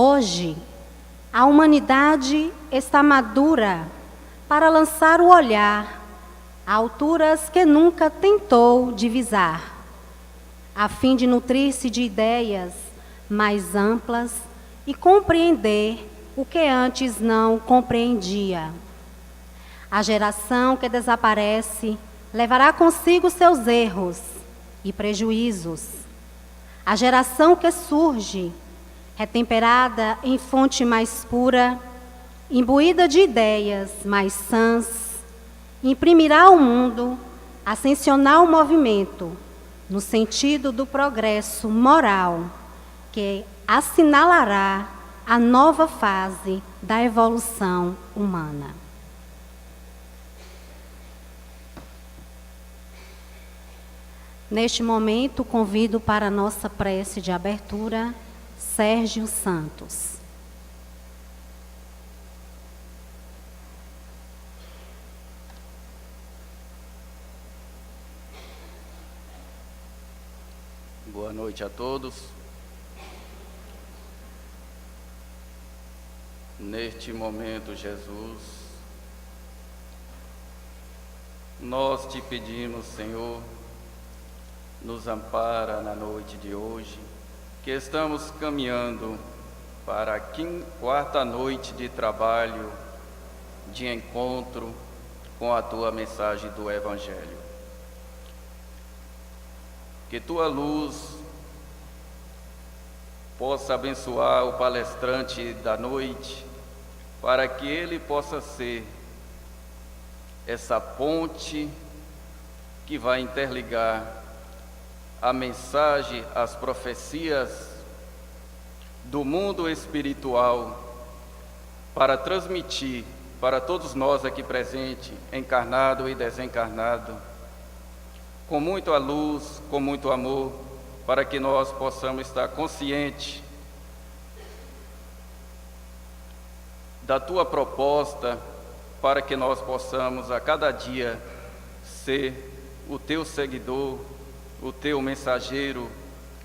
Hoje, a humanidade está madura para lançar o olhar a alturas que nunca tentou divisar, a fim de nutrir-se de ideias mais amplas e compreender o que antes não compreendia. A geração que desaparece levará consigo seus erros e prejuízos. A geração que surge, retemperada em fonte mais pura, imbuída de ideias mais sãs, imprimirá ao mundo ascensional movimento no sentido do progresso moral, que assinalará a nova fase da evolução humana. Neste momento, convido para a nossa prece de abertura Sérgio Santos. Boa noite a todos. Neste momento, Jesus, nós te pedimos, Senhor, nos ampara na noite de hoje, que estamos caminhando para a quarta noite de trabalho, de encontro com a Tua mensagem do Evangelho. Que Tua luz possa abençoar o palestrante da noite, para que ele possa ser essa ponte que vai interligar a mensagem, as profecias do mundo espiritual, para transmitir para todos nós aqui presentes, encarnado e desencarnado, com muita luz, com muito amor, para que nós possamos estar conscientes da Tua proposta, para que nós possamos a cada dia ser o Teu seguidor, o Teu mensageiro,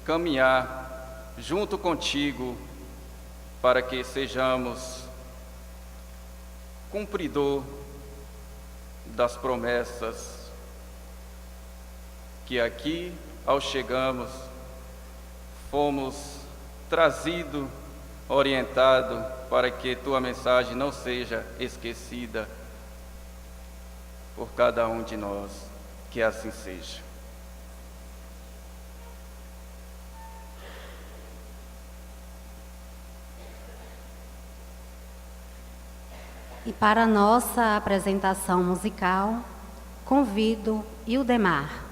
caminhar junto contigo, para que sejamos cumpridor das promessas que aqui, ao chegarmos, fomos trazidos, orientados, para que Tua mensagem não seja esquecida por cada um de nós, que assim seja. E para a nossa apresentação musical, convido Ildemar.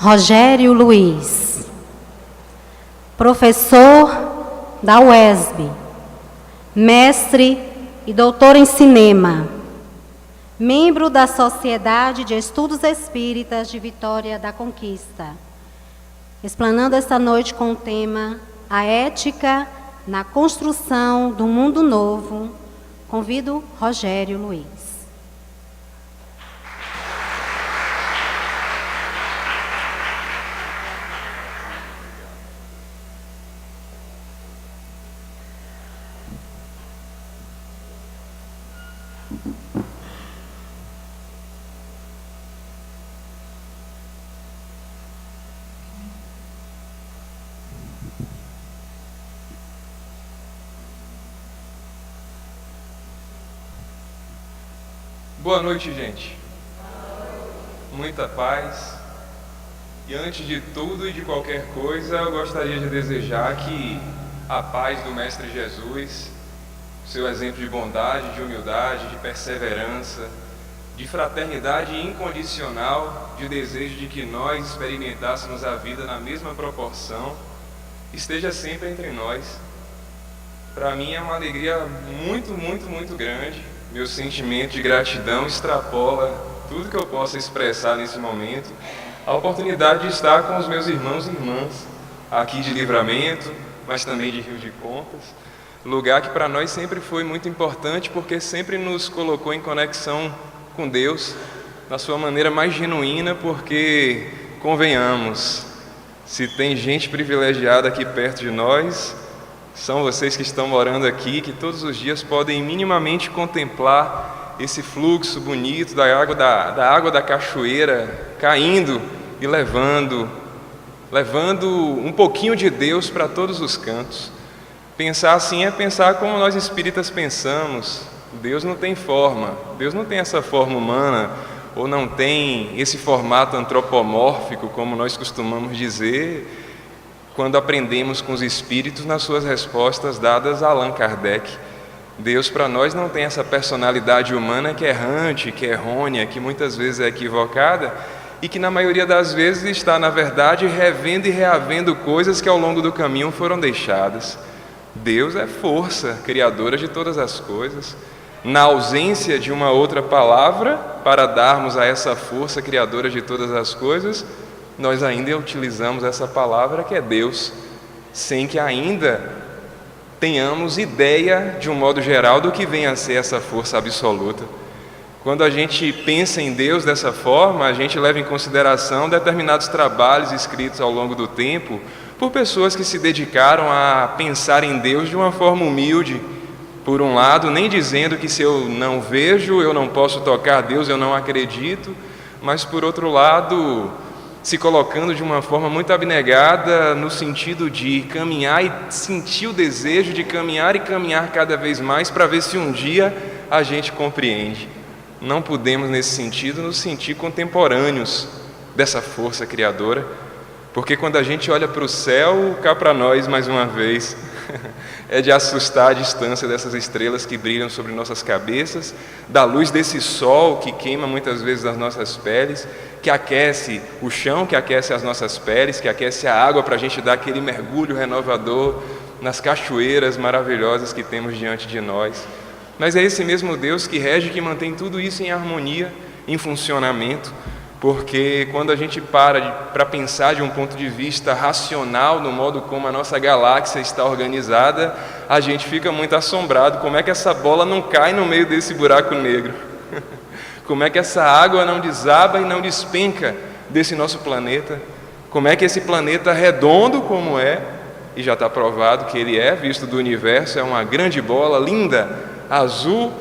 Rogério Luiz, professor da UESB, mestre e doutor em cinema, membro da Sociedade de Estudos Espíritas de Vitória da Conquista, explanando esta noite com o tema A Ética na Construção do Mundo Novo. Convido Rogério Luiz. Boa noite, gente. Muita paz. E antes de tudo e de qualquer coisa, eu gostaria de desejar que a paz do Mestre Jesus, seu exemplo de bondade, de humildade, de perseverança, de fraternidade incondicional, de desejo de que nós experimentássemos a vida na mesma proporção, esteja sempre entre nós. Para mim é uma alegria muito grande. Meu sentimento de gratidão extrapola tudo que eu possa expressar nesse momento. A oportunidade de estar com os meus irmãos e irmãs aqui de Livramento, mas também de Rio de Contas. Lugar que para nós sempre foi muito importante, porque sempre nos colocou em conexão com Deus, da sua maneira mais genuína, porque, convenhamos, se tem gente privilegiada aqui perto de nós, são vocês que estão morando aqui, que todos os dias podem minimamente contemplar esse fluxo bonito da água da cachoeira caindo e levando um pouquinho de Deus para todos os cantos. Pensar assim é pensar como nós espíritas pensamos. Deus não tem forma, Deus não tem essa forma humana, ou não tem esse formato antropomórfico, como nós costumamos dizer, quando aprendemos com os espíritos nas suas respostas dadas a Allan Kardec. Deus para nós não tem essa personalidade humana que é errante, que é errônea, que muitas vezes é equivocada e que na maioria das vezes está, na verdade, revendo e reavendo coisas que ao longo do caminho foram deixadas. Deus é força criadora de todas as coisas. Na ausência de uma outra palavra para darmos a essa força criadora de todas as coisas, nós ainda utilizamos essa palavra que é Deus, sem que ainda tenhamos ideia, de um modo geral, do que vem a ser essa força absoluta. Quando a gente pensa em Deus dessa forma, a gente leva em consideração determinados trabalhos escritos ao longo do tempo por pessoas que se dedicaram a pensar em Deus de uma forma humilde, por um lado, nem dizendo que se eu não vejo, eu não posso tocar Deus, eu não acredito, mas por outro lado, se colocando de uma forma muito abnegada no sentido de caminhar e sentir o desejo de caminhar e caminhar cada vez mais para ver se um dia a gente compreende. Não podemos, nesse sentido, nos sentir contemporâneos dessa força criadora, porque quando a gente olha para o céu, cá para nós mais uma vez, é de assustar a distância dessas estrelas que brilham sobre nossas cabeças, da luz desse sol que queima muitas vezes as nossas peles, que aquece o chão, que aquece as nossas peles, que aquece a água para a gente dar aquele mergulho renovador nas cachoeiras maravilhosas que temos diante de nós. Mas é esse mesmo Deus que rege, que mantém tudo isso em harmonia, em funcionamento, porque quando a gente para pensar de um ponto de vista racional no modo como a nossa galáxia está organizada, a gente fica muito assombrado. Como é que essa bola não cai no meio desse buraco negro? Como é que essa água não desaba e não despenca desse nosso planeta? Como é que esse planeta redondo como é, e já está provado que ele é, visto do universo, é uma grande bola linda, azul,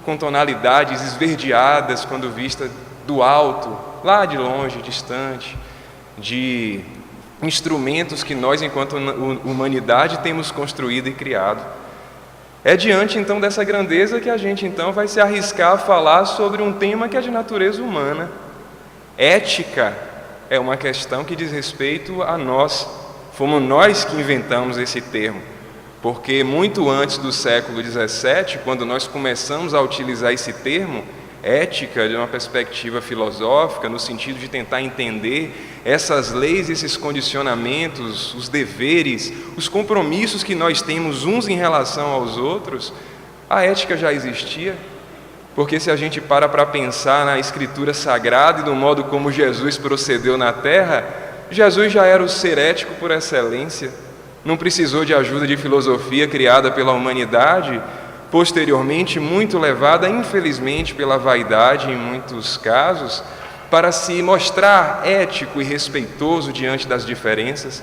com tonalidades esverdeadas quando vista do alto, lá de longe, distante, de instrumentos que nós, enquanto humanidade, temos construído e criado. É diante, então, dessa grandeza que a gente, então, vai se arriscar a falar sobre um tema que é de natureza humana. Ética é uma questão que diz respeito a nós. Fomos nós que inventamos esse termo, porque muito antes do século XVII, quando nós começamos a utilizar esse termo, ética de uma perspectiva filosófica, no sentido de tentar entender essas leis, esses condicionamentos, os deveres, os compromissos que nós temos uns em relação aos outros, a ética já existia. Porque se a gente para pensar na Escritura Sagrada e no modo como Jesus procedeu na terra, Jesus já era o ser ético por excelência. Não precisou de ajuda de filosofia criada pela humanidade, posteriormente muito levada, infelizmente, pela vaidade em muitos casos, para se mostrar ético e respeitoso diante das diferenças.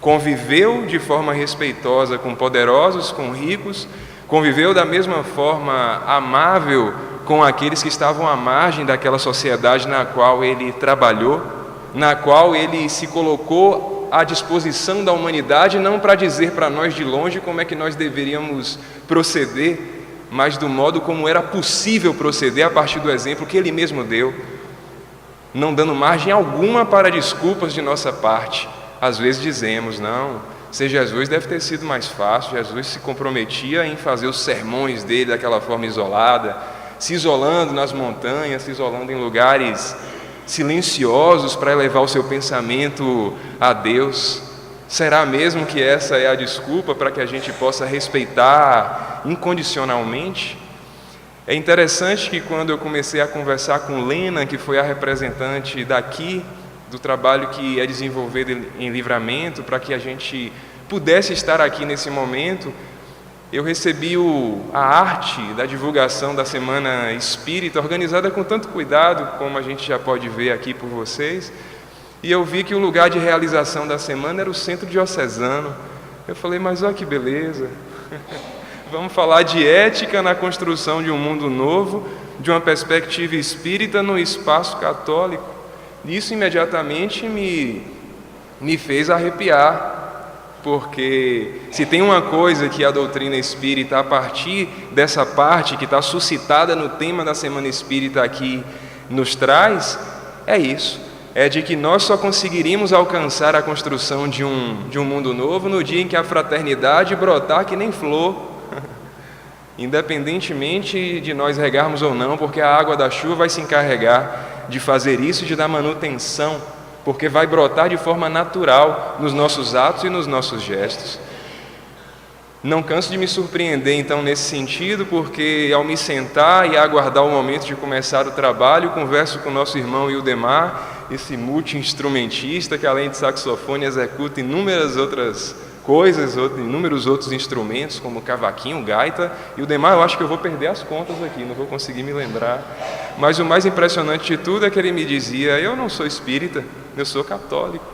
Conviveu de forma respeitosa com poderosos, com ricos, conviveu da mesma forma amável com aqueles que estavam à margem daquela sociedade na qual ele trabalhou, na qual ele se colocou à disposição da humanidade, não para dizer para nós de longe como é que nós deveríamos proceder, mas do modo como era possível proceder a partir do exemplo que ele mesmo deu, não dando margem alguma para desculpas de nossa parte. Às vezes dizemos, não, ser Jesus deve ter sido mais fácil, Jesus se comprometia em fazer os sermões dele daquela forma isolada, se isolando nas montanhas, se isolando em lugares silenciosos para elevar o seu pensamento a Deus. Será mesmo que essa é a desculpa para que a gente possa respeitar incondicionalmente? É interessante que quando eu comecei a conversar com Lena, que foi a representante daqui, do trabalho que é desenvolvido em Livramento, para que a gente pudesse estar aqui nesse momento, eu recebi a arte da divulgação da Semana Espírita, organizada com tanto cuidado, como a gente já pode ver aqui por vocês, e eu vi que o lugar de realização da semana era o Centro Diocesano. Eu falei, mas olha que beleza, vamos falar de ética na construção de um mundo novo, de uma perspectiva espírita no espaço católico. Isso imediatamente me fez arrepiar, porque se tem uma coisa que a doutrina espírita, a partir dessa parte que está suscitada no tema da Semana Espírita aqui, nos traz, é isso, é de que nós só conseguiríamos alcançar a construção de um mundo novo no dia em que a fraternidade brotar que nem flor, independentemente de nós regarmos ou não, porque a água da chuva vai se encarregar de fazer isso, de dar manutenção, porque vai brotar de forma natural nos nossos atos e nos nossos gestos. Não canso de me surpreender, então, nesse sentido, porque ao me sentar e aguardar o momento de começar o trabalho, converso com o nosso irmão Ildemar, esse multi-instrumentista que, além de saxofone, executa inúmeras outras coisas, inúmeros outros instrumentos, como cavaquinho, gaita, e o demais eu acho que eu vou perder as contas aqui, não vou conseguir me lembrar. Mas o mais impressionante de tudo é que ele me dizia, eu não sou espírita, eu sou católico.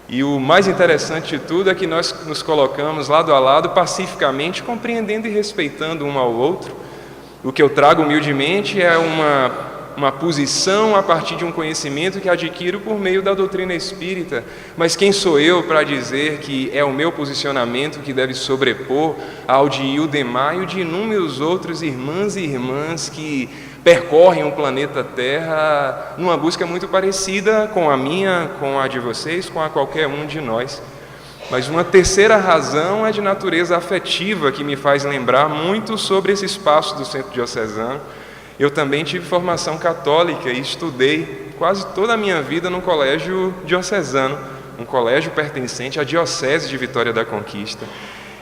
E o mais interessante de tudo é que nós nos colocamos lado a lado, pacificamente, compreendendo e respeitando um ao outro. O que eu trago humildemente é uma posição a partir de um conhecimento que adquiro por meio da doutrina espírita. Mas quem sou eu para dizer que é o meu posicionamento que deve sobrepor ao de Ildemar e o de inúmeros outros irmãs e irmãs que percorrem o planeta Terra numa busca muito parecida com a minha, com a de vocês, com a qualquer um de nós. Mas uma terceira razão é de natureza afetiva, que me faz lembrar muito sobre esse espaço do Centro Diocesano. Eu também tive formação católica e estudei quase toda a minha vida no colégio diocesano, um colégio pertencente à Diocese de Vitória da Conquista.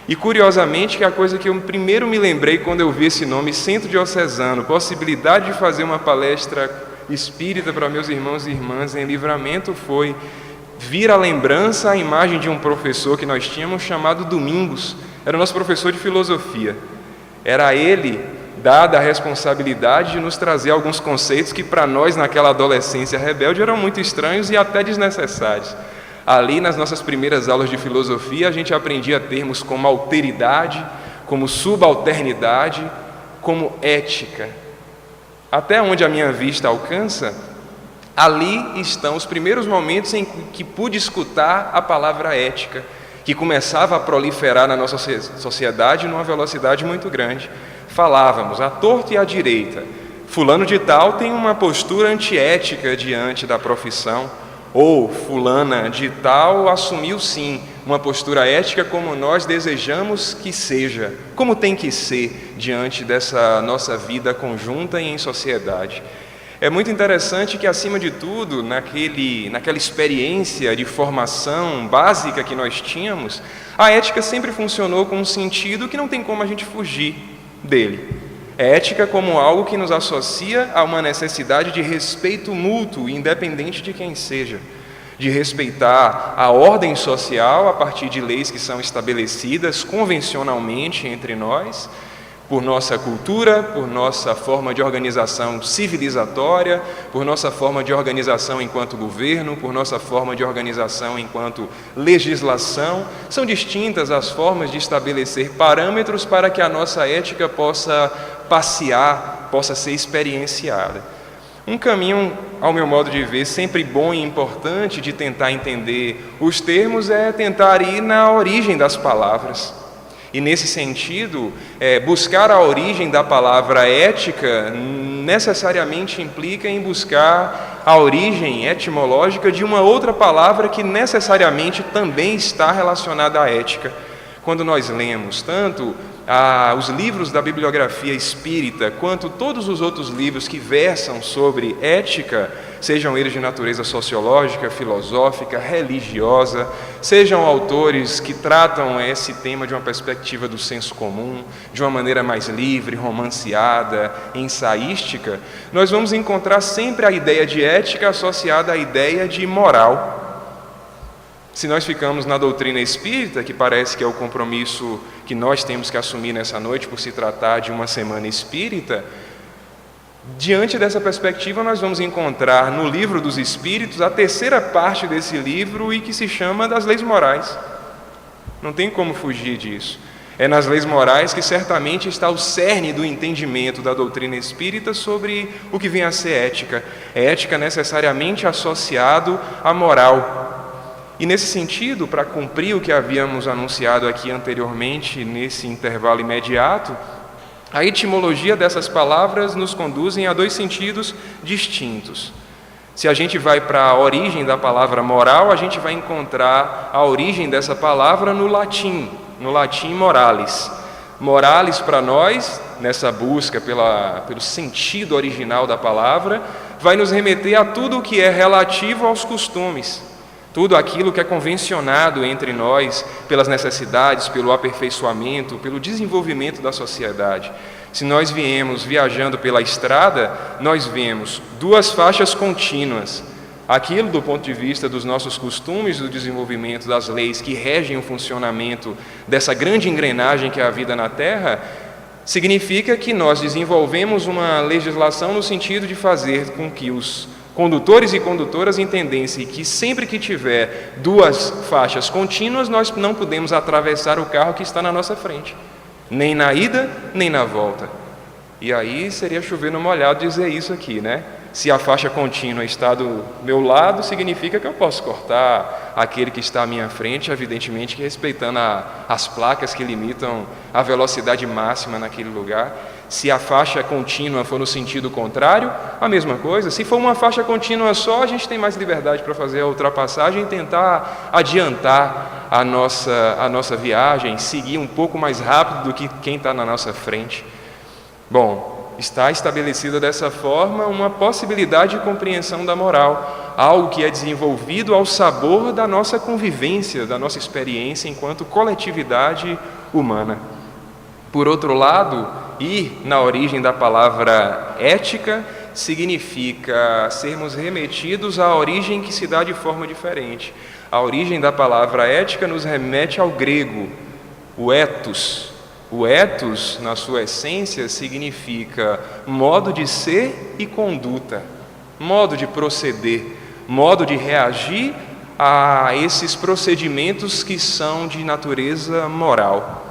E curiosamente, que a coisa que eu primeiro me lembrei quando eu vi esse nome, Centro Diocesano, possibilidade de fazer uma palestra espírita para meus irmãos e irmãs em Livramento, foi vir à lembrança a imagem de um professor que nós tínhamos chamado Domingos. Era o nosso professor de filosofia. Era ele dada a responsabilidade de nos trazer alguns conceitos que para nós naquela adolescência rebelde eram muito estranhos e até desnecessários. Ali nas nossas primeiras aulas de filosofia a gente aprendia termos como alteridade, como subalternidade, como ética. Até onde a minha vista alcança, ali estão os primeiros momentos em que pude escutar a palavra ética, que começava a proliferar na nossa sociedade numa velocidade muito grande. Falávamos à torta e à direita, fulano de tal tem uma postura antiética diante da profissão, ou fulana de tal assumiu sim uma postura ética como nós desejamos que seja, como tem que ser, diante dessa nossa vida conjunta e em sociedade. É muito interessante que, acima de tudo, naquela experiência de formação básica que nós tínhamos, a ética sempre funcionou com um sentido que não tem como a gente fugir dele. Ética como algo que nos associa a uma necessidade de respeito mútuo, independente de quem seja, de respeitar a ordem social a partir de leis que são estabelecidas convencionalmente entre nós, por nossa cultura, por nossa forma de organização civilizatória, por nossa forma de organização enquanto governo, por nossa forma de organização enquanto legislação. São distintas as formas de estabelecer parâmetros para que a nossa ética possa passear, possa ser experienciada. Um caminho, ao meu modo de ver, sempre bom e importante de tentar entender os termos é tentar ir na origem das palavras. E nesse sentido, buscar a origem da palavra ética necessariamente implica em buscar a origem etimológica de uma outra palavra que necessariamente também está relacionada à ética. Quando nós lemos tanto os livros da bibliografia espírita, quanto todos os outros livros que versam sobre ética, sejam eles de natureza sociológica, filosófica, religiosa, sejam autores que tratam esse tema de uma perspectiva do senso comum, de uma maneira mais livre, romanceada, ensaística, nós vamos encontrar sempre a ideia de ética associada à ideia de moral. Se nós ficamos na doutrina espírita, que parece que é o compromisso que nós temos que assumir nessa noite por se tratar de uma semana espírita, diante dessa perspectiva nós vamos encontrar no Livro dos Espíritos a terceira parte desse livro e que se chama das leis morais. Não tem como fugir disso. É nas leis morais que certamente está o cerne do entendimento da doutrina espírita sobre o que vem a ser ética. É ética necessariamente associado à moral. E nesse sentido, para cumprir o que havíamos anunciado aqui anteriormente, nesse intervalo imediato, a etimologia dessas palavras nos conduzem a dois sentidos distintos. Se a gente vai para a origem da palavra moral, a gente vai encontrar a origem dessa palavra no latim moralis. Moralis para nós, nessa busca pelo sentido original da palavra, vai nos remeter a tudo o que é relativo aos costumes. Tudo aquilo que é convencionado entre nós pelas necessidades, pelo aperfeiçoamento, pelo desenvolvimento da sociedade. Se nós viemos viajando pela estrada, nós vemos duas faixas contínuas. Aquilo do ponto de vista dos nossos costumes, do desenvolvimento das leis que regem o funcionamento dessa grande engrenagem que é a vida na Terra, significa que nós desenvolvemos uma legislação no sentido de fazer com que os condutores e condutoras entendessem que sempre que tiver duas faixas contínuas, nós não podemos atravessar o carro que está na nossa frente, nem na ida, nem na volta. E aí seria chover no molhado dizer isso aqui, né? Se a faixa contínua está do meu lado, significa que eu posso cortar aquele que está à minha frente, evidentemente que respeitando as placas que limitam a velocidade máxima naquele lugar. Se a faixa contínua for no sentido contrário, a mesma coisa. Se for uma faixa contínua só, a gente tem mais liberdade para fazer a ultrapassagem e tentar adiantar a nossa viagem, seguir um pouco mais rápido do que quem está na nossa frente. Bom, está estabelecida dessa forma uma possibilidade de compreensão da moral, algo que é desenvolvido ao sabor da nossa convivência, da nossa experiência enquanto coletividade humana. Por outro lado, ir na origem da palavra ética significa sermos remetidos à origem que se dá de forma diferente. A origem da palavra ética nos remete ao grego, o ethos. O ethos, na sua essência, significa modo de ser e conduta, modo de proceder, modo de reagir a esses procedimentos que são de natureza moral.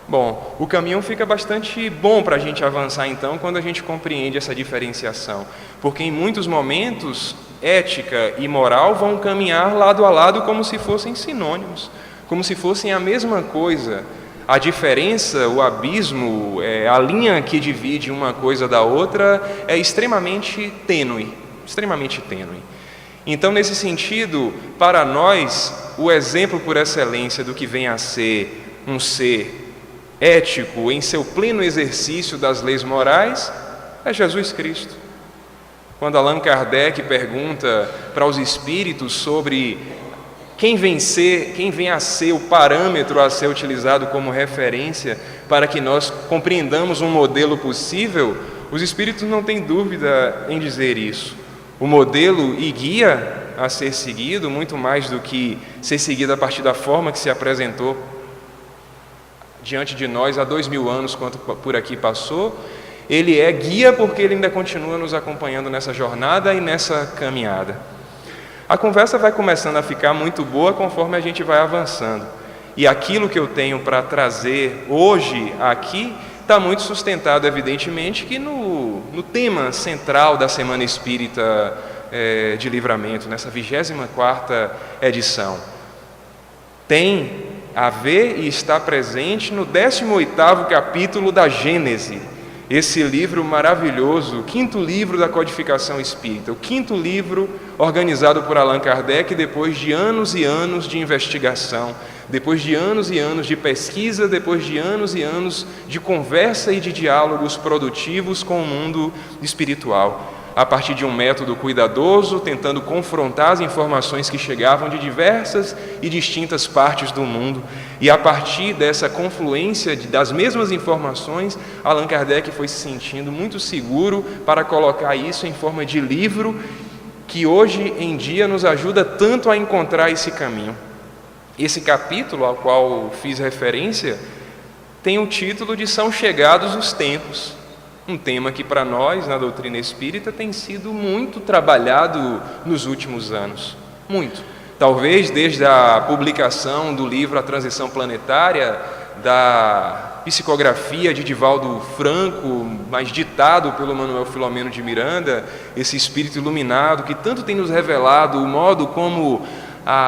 Bom, o caminho fica bastante bom para a gente avançar então quando a gente compreende essa diferenciação, porque em muitos momentos ética e moral vão caminhar lado a lado como se fossem sinônimos, como se fossem a mesma coisa. A diferença, o abismo, a linha que divide uma coisa da outra é extremamente tênue, extremamente tênue. Então, nesse sentido, para nós, o exemplo por excelência do que vem a ser um ser ético em seu pleno exercício das leis morais é Jesus Cristo. Quando Allan Kardec pergunta para os espíritos sobre quem vem a ser o parâmetro a ser utilizado como referência para que nós compreendamos um modelo possível, os espíritos não têm dúvida em dizer isso. O modelo e guia a ser seguido, muito mais do que ser seguido a partir da forma que se apresentou diante de nós há 2000 anos, quanto por aqui passou, ele é guia porque ele ainda continua nos acompanhando nessa jornada e nessa caminhada. A conversa vai começando a ficar muito boa conforme a gente vai avançando. E aquilo que eu tenho para trazer hoje aqui está muito sustentado, evidentemente, que no tema central da Semana Espírita de Livramento, nessa 24ª edição. Tem a ver e está presente no 18º capítulo da Gênese, esse livro maravilhoso, o 5º livro da codificação espírita, o 5º livro organizado por Allan Kardec depois de anos e anos de investigação, depois de anos e anos de pesquisa, depois de anos e anos de conversa e de diálogos produtivos com o mundo espiritual, a partir de um método cuidadoso, tentando confrontar as informações que chegavam de diversas e distintas partes do mundo. E a partir dessa confluência das mesmas informações, Allan Kardec foi se sentindo muito seguro para colocar isso em forma de livro, que hoje em dia nos ajuda tanto a encontrar esse caminho. Esse capítulo ao qual fiz referência tem o título de São Chegados os Tempos, um tema que para nós, na doutrina espírita, tem sido muito trabalhado nos últimos anos. Muito. Talvez desde a publicação do livro A Transição Planetária, da psicografia de Divaldo Franco, mas ditado pelo Manuel Filomeno de Miranda, esse espírito iluminado que tanto tem nos revelado o modo como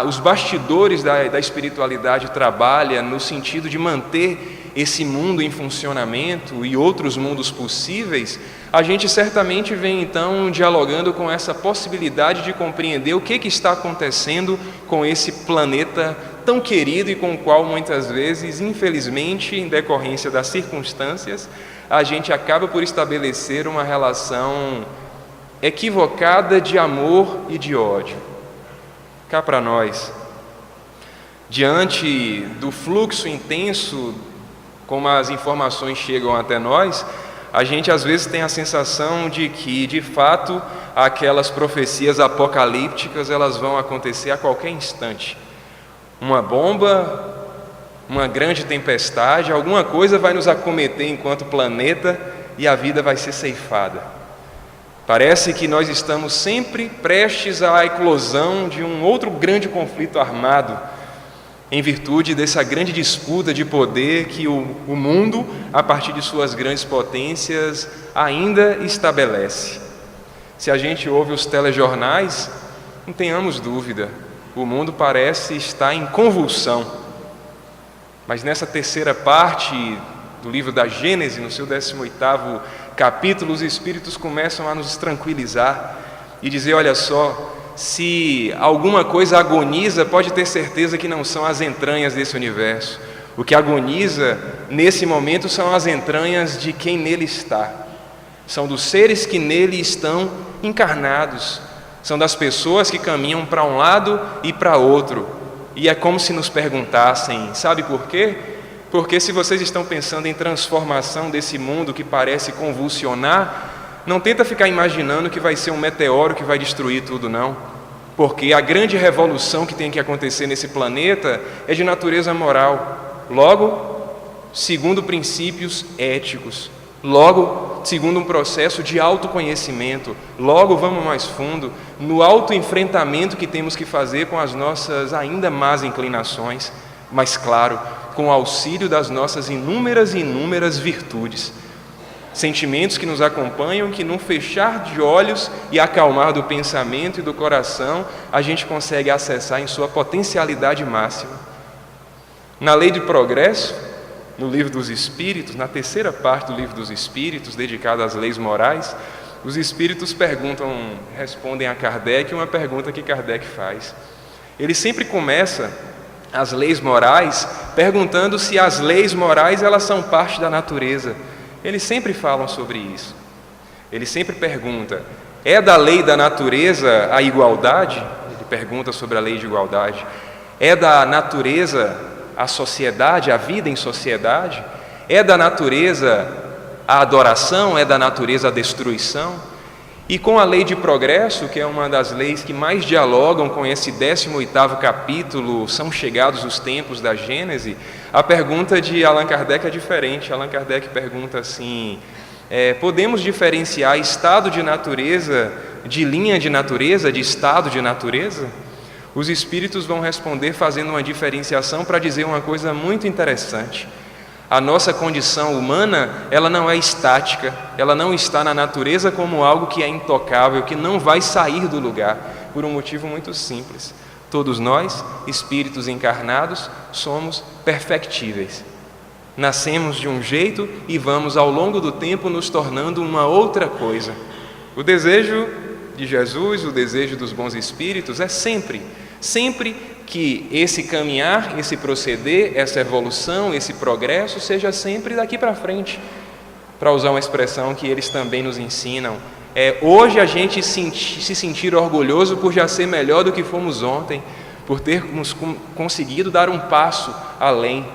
os bastidores da espiritualidade trabalha no sentido de manter esse mundo em funcionamento e outros mundos possíveis, a gente certamente vem então dialogando com essa possibilidade de compreender o que está acontecendo com esse planeta tão querido e com o qual muitas vezes, infelizmente, em decorrência das circunstâncias, a gente acaba por estabelecer uma relação equivocada de amor e de ódio. Cá para nós, diante do fluxo intenso como as informações chegam até nós, a gente às vezes tem a sensação de que, de fato, aquelas profecias apocalípticas elas vão acontecer a qualquer instante. Uma bomba, uma grande tempestade, alguma coisa vai nos acometer enquanto planeta e a vida vai ser ceifada. Parece que nós estamos sempre prestes à eclosão de um outro grande conflito armado, em virtude dessa grande disputa de poder que o mundo, a partir de suas grandes potências, ainda estabelece. Se a gente ouve os telejornais, não tenhamos dúvida, o mundo parece estar em convulsão. Mas nessa terceira parte do livro da Gênese, no seu 18º capítulo, os Espíritos começam a nos tranquilizar e dizer, olha só, se alguma coisa agoniza, pode ter certeza que não são as entranhas desse universo. O que agoniza nesse momento são as entranhas de quem nele está. São dos seres que nele estão encarnados. São das pessoas que caminham para um lado e para outro. E é como se nos perguntassem, sabe por quê? Porque se vocês estão pensando em transformação desse mundo que parece convulsionar, não tenta ficar imaginando que vai ser um meteoro que vai destruir tudo, não. Porque a grande revolução que tem que acontecer nesse planeta é de natureza moral. Logo, segundo princípios éticos. Logo, segundo um processo de autoconhecimento. Logo, vamos mais fundo, no autoenfrentamento que temos que fazer com as nossas ainda más inclinações. Mas, claro, com o auxílio das nossas inúmeras e inúmeras virtudes. Sentimentos que nos acompanham, que num fechar de olhos e acalmar do pensamento e do coração, a gente consegue acessar em sua potencialidade máxima. Na Lei de Progresso, no Livro dos Espíritos, na terceira parte do Livro dos Espíritos, dedicada às leis morais, os Espíritos respondem a Kardec uma pergunta que Kardec faz. Ele sempre começa as leis morais perguntando se as leis morais elas são parte da natureza. Eles sempre falam sobre isso. Ele sempre pergunta: é da lei da natureza a igualdade? Ele pergunta sobre a lei de igualdade. É da natureza a sociedade, a vida em sociedade? É da natureza a adoração? É da natureza a destruição? E com a lei de progresso, que é uma das leis que mais dialogam com esse 18º capítulo, são chegados os tempos da Gênese, a pergunta de Allan Kardec é diferente. Allan Kardec pergunta assim: podemos diferenciar estado de natureza de linha de natureza, de estado de natureza? Os espíritos vão responder fazendo uma diferenciação para dizer uma coisa muito interessante. A nossa condição humana, ela não é estática, ela não está na natureza como algo que é intocável, que não vai sair do lugar, por um motivo muito simples. Todos nós, espíritos encarnados, somos perfectíveis. Nascemos de um jeito e vamos ao longo do tempo nos tornando uma outra coisa. O desejo de Jesus, o desejo dos bons espíritos é sempre que esse caminhar, esse proceder, essa evolução, esse progresso seja sempre daqui para frente. Para usar uma expressão que eles também nos ensinam, hoje a gente se sentir orgulhoso por já ser melhor do que fomos ontem, por termos conseguido dar um passo além.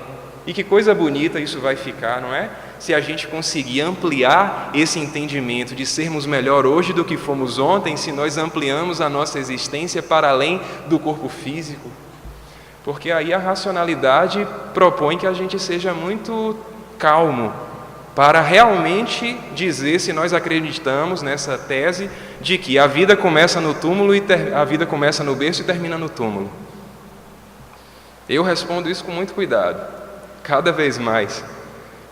E que coisa bonita isso vai ficar, não é? Se a gente conseguir ampliar esse entendimento de sermos melhor hoje do que fomos ontem, se nós ampliamos a nossa existência para além do corpo físico. Porque aí a racionalidade propõe que a gente seja muito calmo para realmente dizer, se nós acreditamos nessa tese de que a vida começa no túmulo a vida começa no berço e termina no túmulo. Eu respondo isso com muito cuidado, cada vez mais,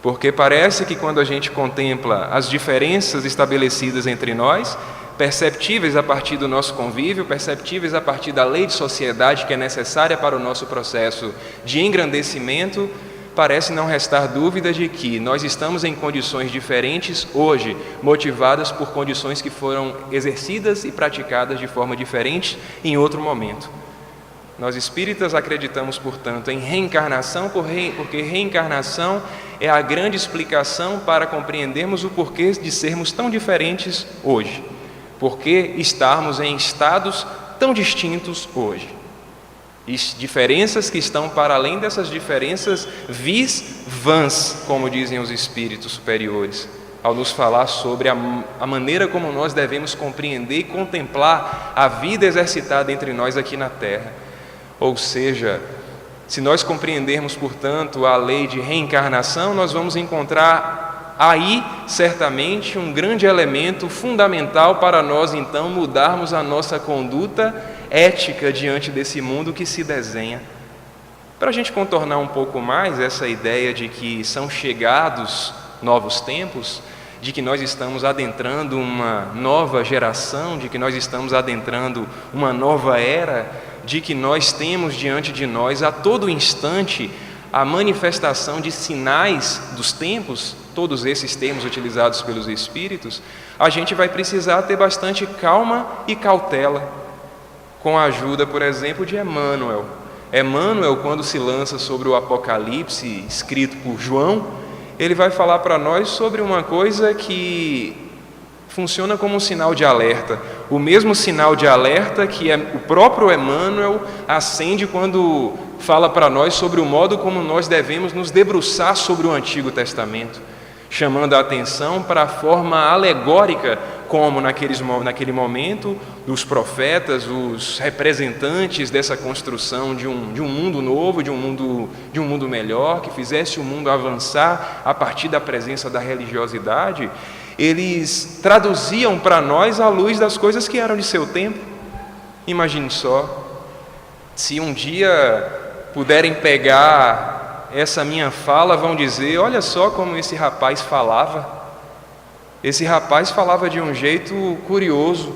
porque parece que quando a gente contempla as diferenças estabelecidas entre nós, perceptíveis a partir do nosso convívio, perceptíveis a partir da lei de sociedade que é necessária para o nosso processo de engrandecimento, parece não restar dúvida de que nós estamos em condições diferentes hoje, motivadas por condições que foram exercidas e praticadas de forma diferente em outro momento. Nós espíritas acreditamos, portanto, em reencarnação, porque reencarnação é a grande explicação para compreendermos o porquê de sermos tão diferentes hoje. Porque estarmos em estados tão distintos hoje. E diferenças que estão para além dessas diferenças vãs, como dizem os espíritos superiores, ao nos falar sobre a maneira como nós devemos compreender e contemplar a vida exercitada entre nós aqui na Terra. Ou seja, se nós compreendermos, portanto, a lei de reencarnação, nós vamos encontrar aí, certamente, um grande elemento fundamental para nós, então, mudarmos a nossa conduta ética diante desse mundo que se desenha. Para a gente contornar um pouco mais essa ideia de que são chegados novos tempos, de que nós estamos adentrando uma nova geração, de que nós estamos adentrando uma nova era, de que nós temos diante de nós a todo instante a manifestação de sinais dos tempos, todos esses termos utilizados pelos espíritos, a gente vai precisar ter bastante calma e cautela, com a ajuda, por exemplo, de Emmanuel. Emmanuel, quando se lança sobre o Apocalipse, escrito por João, ele vai falar para nós sobre uma coisa que funciona como um sinal de alerta. O mesmo sinal de alerta que o próprio Emmanuel acende quando fala para nós sobre o modo como nós devemos nos debruçar sobre o Antigo Testamento, chamando a atenção para a forma alegórica como naquele momento os profetas, os representantes dessa construção de um mundo novo, de um mundo melhor, que fizesse o mundo avançar a partir da presença da religiosidade, eles traduziam para nós à luz das coisas que eram de seu tempo. Imagine só, se um dia puderem pegar essa minha fala, vão dizer: olha só como esse rapaz falava. Esse rapaz falava de um jeito curioso,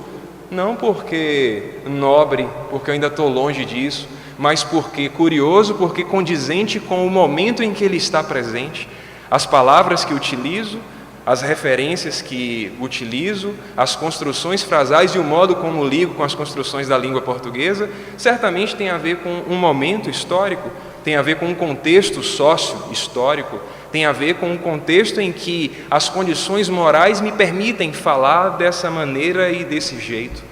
não porque nobre, porque eu ainda estou longe disso, mas porque curioso, porque condizente com o momento em que ele está presente. As palavras que utilizo, as referências que utilizo, as construções frasais e o modo como ligo com as construções da língua portuguesa, certamente tem a ver com um momento histórico, tem a ver com um contexto sócio-histórico, tem a ver com um contexto em que as condições morais me permitem falar dessa maneira e desse jeito.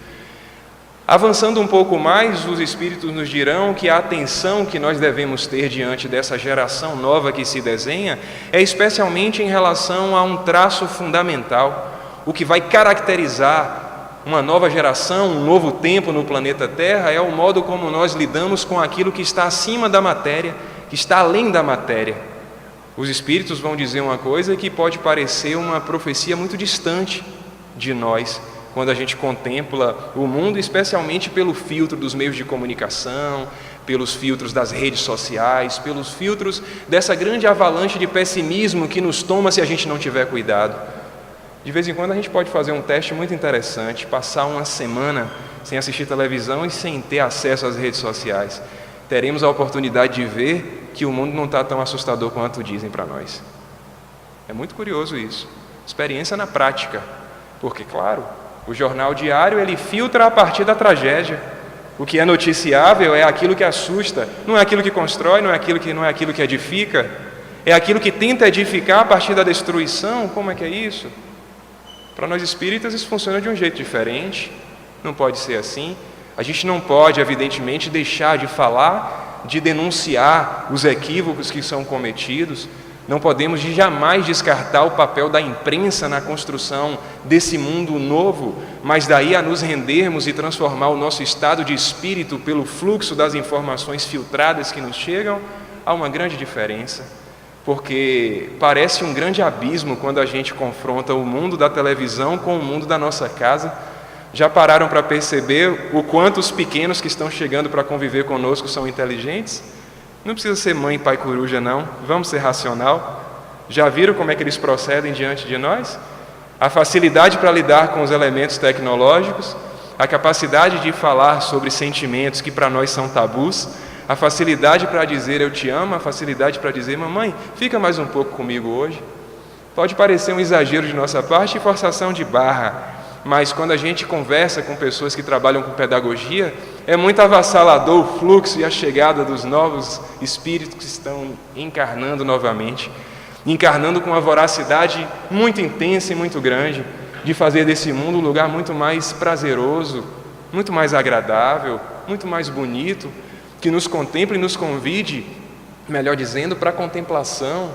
Avançando um pouco mais, os Espíritos nos dirão que a atenção que nós devemos ter diante dessa geração nova que se desenha é especialmente em relação a um traço fundamental, o que vai caracterizar uma nova geração, um novo tempo no planeta Terra, é o modo como nós lidamos com aquilo que está acima da matéria, que está além da matéria. Os Espíritos vão dizer uma coisa que pode parecer uma profecia muito distante de nós, quando a gente contempla o mundo, especialmente pelo filtro dos meios de comunicação, pelos filtros das redes sociais, pelos filtros dessa grande avalanche de pessimismo que nos toma se a gente não tiver cuidado. De vez em quando a gente pode fazer um teste muito interessante, passar uma semana sem assistir televisão e sem ter acesso às redes sociais. Teremos a oportunidade de ver que o mundo não está tão assustador quanto dizem para nós. É muito curioso isso. Experiência na prática. Porque, claro, o jornal diário ele filtra a partir da tragédia. O que é noticiável é aquilo que assusta, não é aquilo que constrói, não é aquilo que edifica, é aquilo que tenta edificar a partir da destruição. Como é que é isso? Para nós espíritas isso funciona de um jeito diferente, não pode ser assim. A gente não pode, evidentemente, deixar de falar, de denunciar os equívocos que são cometidos. Não podemos jamais descartar o papel da imprensa na construção desse mundo novo, mas daí a nos rendermos e transformar o nosso estado de espírito pelo fluxo das informações filtradas que nos chegam, há uma grande diferença. Porque parece um grande abismo quando a gente confronta o mundo da televisão com o mundo da nossa casa. Já pararam para perceber o quanto os pequenos que estão chegando para conviver conosco são inteligentes? Não precisa ser mãe e pai coruja, não. Vamos ser racional. Já viram como é que eles procedem diante de nós? A facilidade para lidar com os elementos tecnológicos, a capacidade de falar sobre sentimentos que para nós são tabus, a facilidade para dizer eu te amo, a facilidade para dizer mamãe, fica mais um pouco comigo hoje. Pode parecer um exagero de nossa parte e forçação de barra, mas quando a gente conversa com pessoas que trabalham com pedagogia, é muito avassalador o fluxo e a chegada dos novos espíritos que estão encarnando novamente, encarnando com uma voracidade muito intensa e muito grande, de fazer desse mundo um lugar muito mais prazeroso, muito mais agradável, muito mais bonito, que nos contemple e nos convide, melhor dizendo, para a contemplação,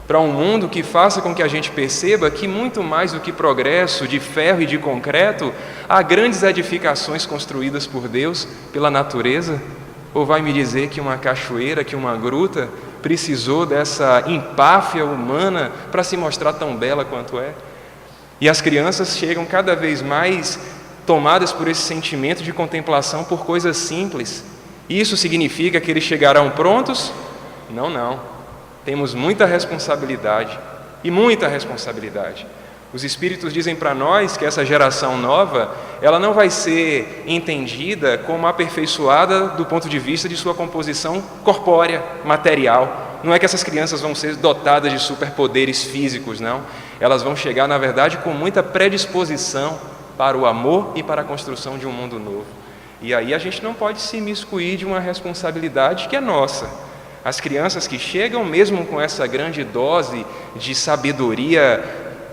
para um mundo que faça com que a gente perceba que muito mais do que progresso de ferro e de concreto, há grandes edificações construídas por Deus, pela natureza. Ou vai me dizer que uma cachoeira, que uma gruta, precisou dessa empáfia humana para se mostrar tão bela quanto é? E as crianças chegam cada vez mais tomadas por esse sentimento de contemplação por coisas simples. Isso significa que eles chegarão prontos? Não, não. Temos muita responsabilidade, e muita responsabilidade. Os Espíritos dizem para nós que essa geração nova, ela não vai ser entendida como aperfeiçoada do ponto de vista de sua composição corpórea, material. Não é que essas crianças vão ser dotadas de superpoderes físicos, não. Elas vão chegar, na verdade, com muita predisposição para o amor e para a construção de um mundo novo. E aí a gente não pode se imiscuir de uma responsabilidade que é nossa. As crianças que chegam, mesmo com essa grande dose de sabedoria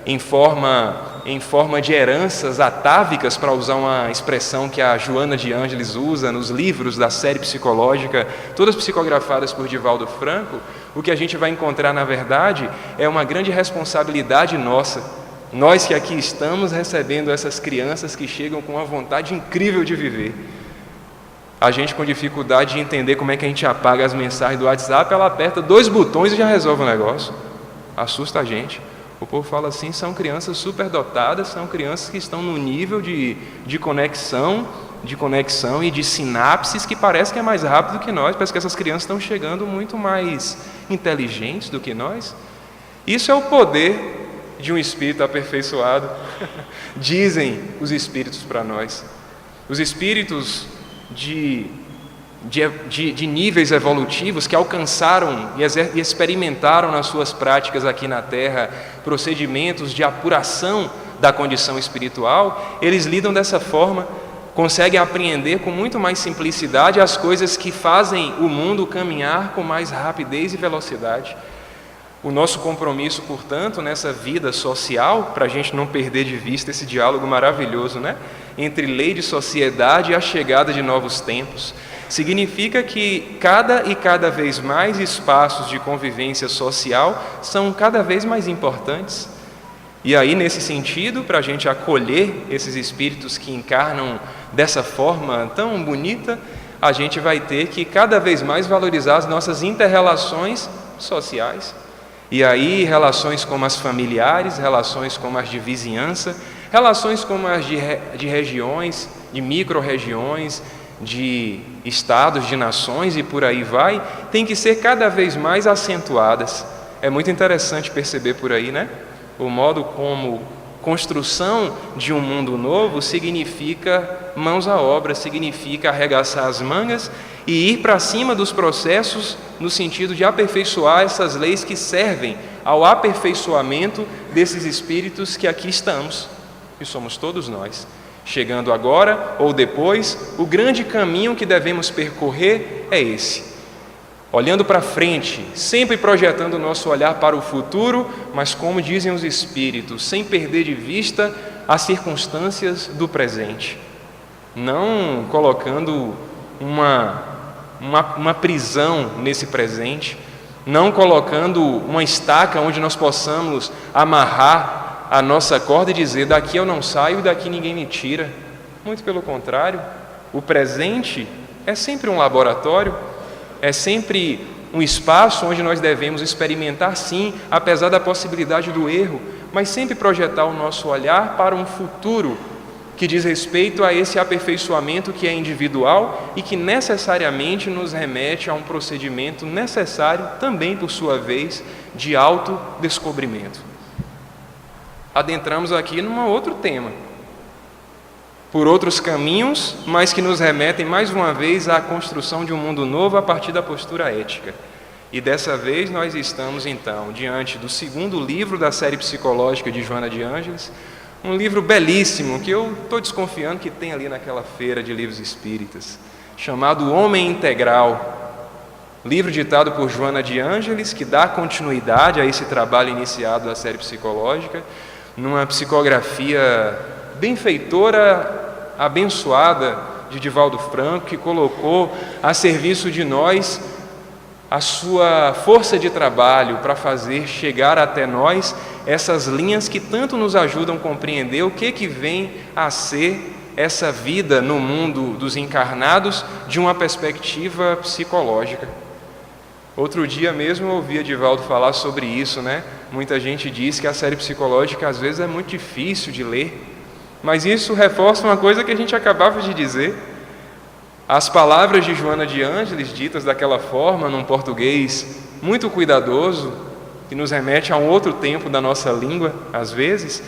em forma de heranças atávicas, para usar uma expressão que a Joana de Ângeles usa nos livros da série psicológica, todas psicografadas por Divaldo Franco, o que a gente vai encontrar, na verdade, é uma grande responsabilidade nossa. Nós que aqui estamos recebendo essas crianças que chegam com uma vontade incrível de viver. A gente com dificuldade de entender como é que a gente apaga as mensagens do WhatsApp, ela aperta 2 botões e já resolve o negócio. Assusta a gente. O povo fala assim, são crianças superdotadas, são crianças que estão no nível de conexão e de sinapses que parece que é mais rápido que nós, parece que essas crianças estão chegando muito mais inteligentes do que nós. Isso é o poder de um espírito aperfeiçoado, dizem os espíritos para nós. Os espíritos de níveis evolutivos que alcançaram e experimentaram nas suas práticas aqui na Terra procedimentos de apuração da condição espiritual, eles lidam dessa forma. conseguem apreender com muito mais simplicidade as coisas que fazem o mundo caminhar com mais rapidez e velocidade. O nosso compromisso, portanto, nessa vida social, para a gente não perder de vista esse diálogo maravilhoso, né? Entre lei de sociedade e a chegada de novos tempos, significa que cada vez mais espaços de convivência social são cada vez mais importantes. E aí, nesse sentido, para a gente acolher esses espíritos que encarnam dessa forma tão bonita, a gente vai ter que cada vez mais valorizar as nossas inter-relações sociais. E aí, relações como as familiares, relações como as de vizinhança, relações como as de regiões, de micro-regiões, de estados, de nações e por aí vai, tem que ser cada vez mais acentuadas. É muito interessante perceber por aí, né? O modo como construção de um mundo novo significa mãos à obra, significa arregaçar as mangas e ir para cima dos processos no sentido de aperfeiçoar essas leis que servem ao aperfeiçoamento desses espíritos que aqui estamos, que somos todos nós. Chegando agora ou depois, o grande caminho que devemos percorrer é esse. Olhando para frente, sempre projetando o nosso olhar para o futuro, mas como dizem os espíritos, sem perder de vista as circunstâncias do presente. Não colocando uma prisão nesse presente, não colocando uma estaca onde nós possamos amarrar a nossa corda e dizer, daqui eu não saio e daqui ninguém me tira. Muito pelo contrário, o presente é sempre um laboratório, é sempre um espaço onde nós devemos experimentar, sim, apesar da possibilidade do erro, mas sempre projetar o nosso olhar para um futuro que diz respeito a esse aperfeiçoamento que é individual e que necessariamente nos remete a um procedimento necessário, também por sua vez, de autodescobrimento. Adentramos aqui num outro tema, por outros caminhos, mas que nos remetem mais uma vez à construção de um mundo novo a partir da postura ética. E dessa vez nós estamos então diante do segundo livro da série psicológica de Joana de Ângeles, um livro belíssimo que eu estou desconfiando que tem ali naquela feira de livros espíritas, chamado Homem Integral, livro ditado por Joana de Ângeles, que dá continuidade a esse trabalho iniciado da série psicológica, numa psicografia benfeitora, abençoada de Divaldo Franco, que colocou a serviço de nós a sua força de trabalho para fazer chegar até nós essas linhas que tanto nos ajudam a compreender o que vem a ser essa vida no mundo dos encarnados de uma perspectiva psicológica. Outro dia mesmo eu ouvi Divaldo falar sobre isso, né? Muita gente diz que a série psicológica às vezes é muito difícil de ler, mas isso reforça uma coisa que a gente acabava de dizer. As palavras de Joana de Ângeles, ditas daquela forma, num português muito cuidadoso, que nos remete a um outro tempo da nossa língua, às vezes,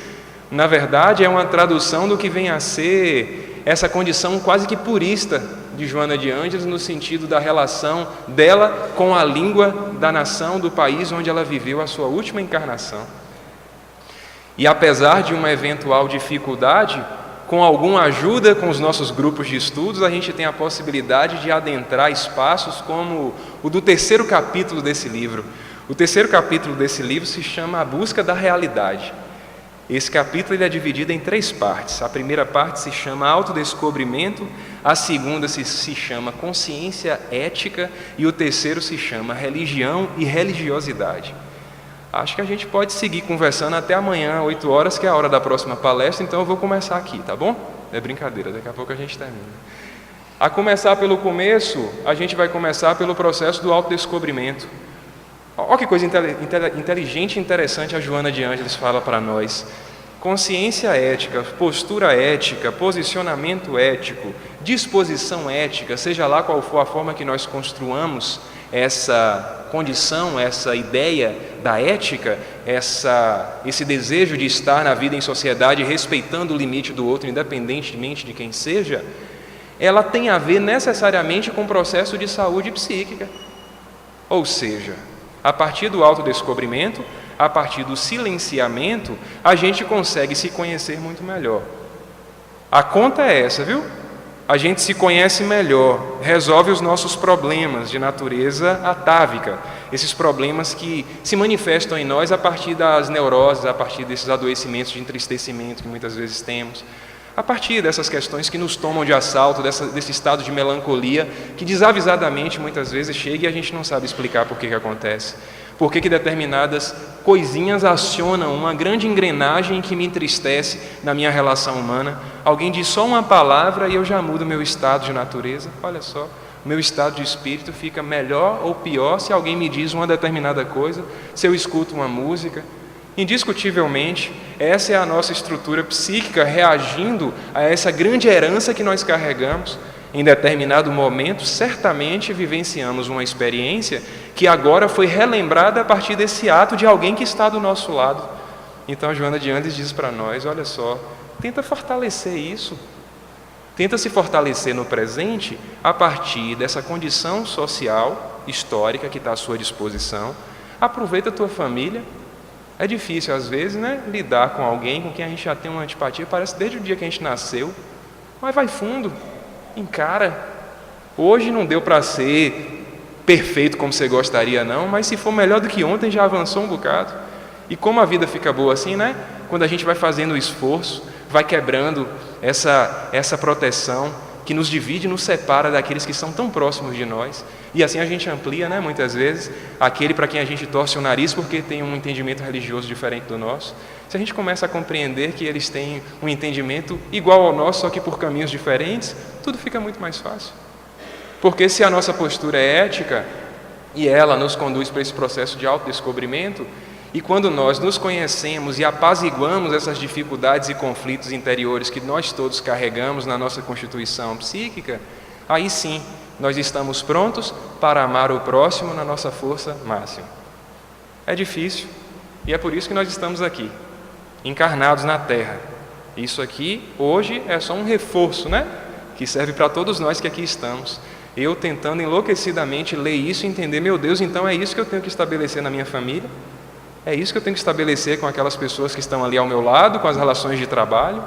na verdade é uma tradução do que vem a ser essa condição quase que purista de Joana de Ângeles, no sentido da relação dela com a língua da nação, do país onde ela viveu a sua última encarnação. E apesar de uma eventual dificuldade, com alguma ajuda com os nossos grupos de estudos, a gente tem a possibilidade de adentrar espaços como o do terceiro capítulo desse livro. O terceiro capítulo desse livro se chama A Busca da Realidade. Esse capítulo ele é dividido em 3 partes. A primeira parte se chama Autodescobrimento, a segunda se chama Consciência Ética e o terceiro se chama Religião e Religiosidade. Acho que a gente pode seguir conversando até amanhã, 8 horas, que é a hora da próxima palestra, então eu vou começar aqui, tá bom? É brincadeira, daqui a pouco a gente termina. A começar pelo começo, a gente vai começar pelo processo do autodescobrimento. Olha que coisa inteligente e interessante a Joana de Ângeles fala para nós. Consciência ética, postura ética, posicionamento ético, disposição ética, seja lá qual for a forma que nós construamos essa condição, essa ideia da ética, esse desejo de estar na vida em sociedade respeitando o limite do outro, independentemente de quem seja, ela tem a ver necessariamente com o processo de saúde psíquica. Ou seja, a partir do autodescobrimento, a partir do silenciamento, a gente consegue se conhecer muito melhor. A conta é essa, viu? a gente se conhece melhor, resolve os nossos problemas de natureza atávica, esses problemas que se manifestam em nós a partir das neuroses, a partir desses adoecimentos de entristecimento que muitas vezes temos, a partir dessas questões que nos tomam de assalto, desse estado de melancolia, que desavisadamente muitas vezes chega e a gente não sabe explicar por que acontece. Por que determinadas coisinhas acionam uma grande engrenagem que me entristece na minha relação humana. Alguém diz só uma palavra e eu já mudo meu estado de natureza. Olha só, meu estado de espírito fica melhor ou pior se alguém me diz uma determinada coisa, se eu escuto uma música. Indiscutivelmente, essa é a nossa estrutura psíquica reagindo a essa grande herança que nós carregamos. Em determinado momento, certamente vivenciamos uma experiência que agora foi relembrada a partir desse ato de alguém que está do nosso lado. Então a Joana de Andes diz para nós, olha só, tenta fortalecer isso. Tenta se fortalecer no presente a partir dessa condição social, histórica que está à sua disposição. Aproveita a tua família. É difícil às vezes, né, lidar com alguém com quem a gente já tem uma antipatia, parece desde o dia que a gente nasceu. Mas vai fundo, encara. Hoje não deu para ser perfeito como você gostaria não, mas se for melhor do que ontem já avançou um bocado. E como a vida fica boa assim, né? Quando a gente vai fazendo o esforço, vai quebrando essa proteção que nos divide e nos separa daqueles que são tão próximos de nós. E assim a gente amplia, né, muitas vezes, aquele para quem a gente torce o nariz porque tem um entendimento religioso diferente do nosso. Se a gente começa a compreender que eles têm um entendimento igual ao nosso, só que por caminhos diferentes, tudo fica muito mais fácil. Porque se a nossa postura é ética, e ela nos conduz para esse processo de autodescobrimento, e quando nós nos conhecemos e apaziguamos essas dificuldades e conflitos interiores que nós todos carregamos na nossa constituição psíquica, aí sim, nós estamos prontos para amar o próximo na nossa força máxima. É difícil, e é por isso que nós estamos aqui, encarnados na Terra. Isso aqui, hoje, é só um reforço, né? Que serve para todos nós que aqui estamos. Eu tentando enlouquecidamente ler isso e entender, meu Deus, então é isso que eu tenho que estabelecer na minha família? É isso que eu tenho que estabelecer com aquelas pessoas que estão ali ao meu lado, com as relações de trabalho?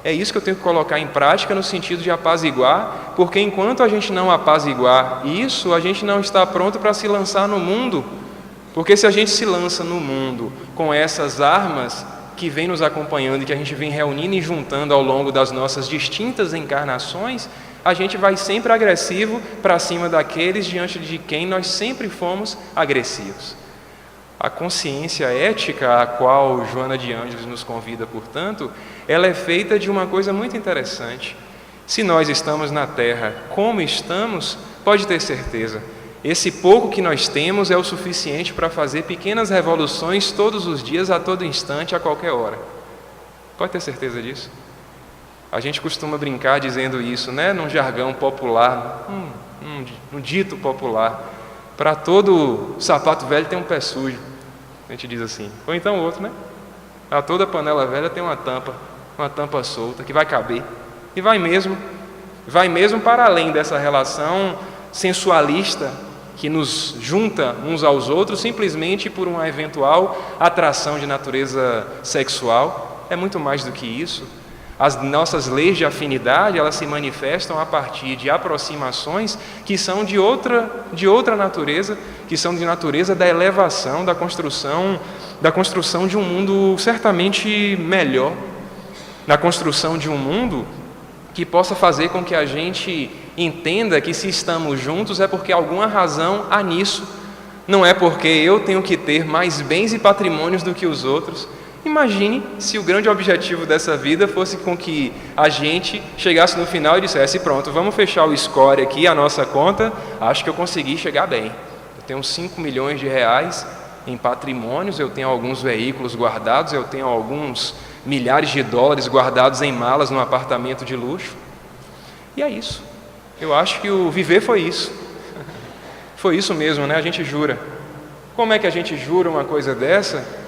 É isso que eu tenho que colocar em prática no sentido de apaziguar, porque enquanto a gente não apaziguar isso, a gente não está pronto para se lançar no mundo. Porque se a gente se lança no mundo com essas armas que vêm nos acompanhando e que a gente vem reunindo e juntando ao longo das nossas distintas encarnações, a gente vai sempre agressivo para cima daqueles diante de quem nós sempre fomos agressivos. A consciência ética a qual Joana de Ângeles nos convida, portanto, ela é feita de uma coisa muito interessante. Se nós estamos na Terra como estamos, pode ter certeza, esse pouco que nós temos é o suficiente para fazer pequenas revoluções todos os dias, a todo instante, a qualquer hora. Pode ter certeza disso? A gente costuma brincar dizendo isso, né? Num jargão popular, num dito popular. Para todo sapato velho tem um pé sujo. A gente diz assim. Ou então outro, né? A toda panela velha tem uma tampa solta que vai caber. E vai mesmo para além dessa relação sensualista que nos junta uns aos outros simplesmente por uma eventual atração de natureza sexual. É muito mais do que isso. As nossas leis de afinidade, elas se manifestam a partir de aproximações que são de outra natureza, que são de natureza da elevação, da construção de um mundo certamente melhor, da construção de um mundo que possa fazer com que a gente entenda que se estamos juntos é porque alguma razão há nisso, não é porque eu tenho que ter mais bens e patrimônios do que os outros. Imagine se o grande objetivo dessa vida fosse com que a gente chegasse no final e dissesse, pronto, vamos fechar o score aqui, a nossa conta, acho que eu consegui chegar bem. Eu tenho 5 milhões de reais em patrimônios, eu tenho alguns veículos guardados, eu tenho alguns milhares de dólares guardados em malas num apartamento de luxo. E é isso. Eu acho que o viver foi isso. Foi isso mesmo, né? A gente jura. Como é que a gente jura uma coisa dessa?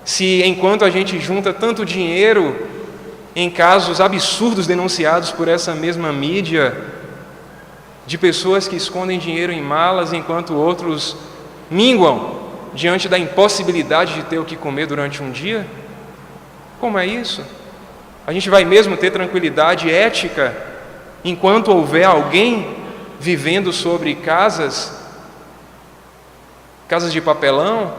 Se enquanto a gente junta tanto dinheiro em casos absurdos denunciados por essa mesma mídia, de pessoas que escondem dinheiro em malas enquanto outros minguam diante da impossibilidade de ter o que comer durante um dia? Como é isso? A gente vai mesmo ter tranquilidade ética enquanto houver alguém vivendo sobre casas de papelão,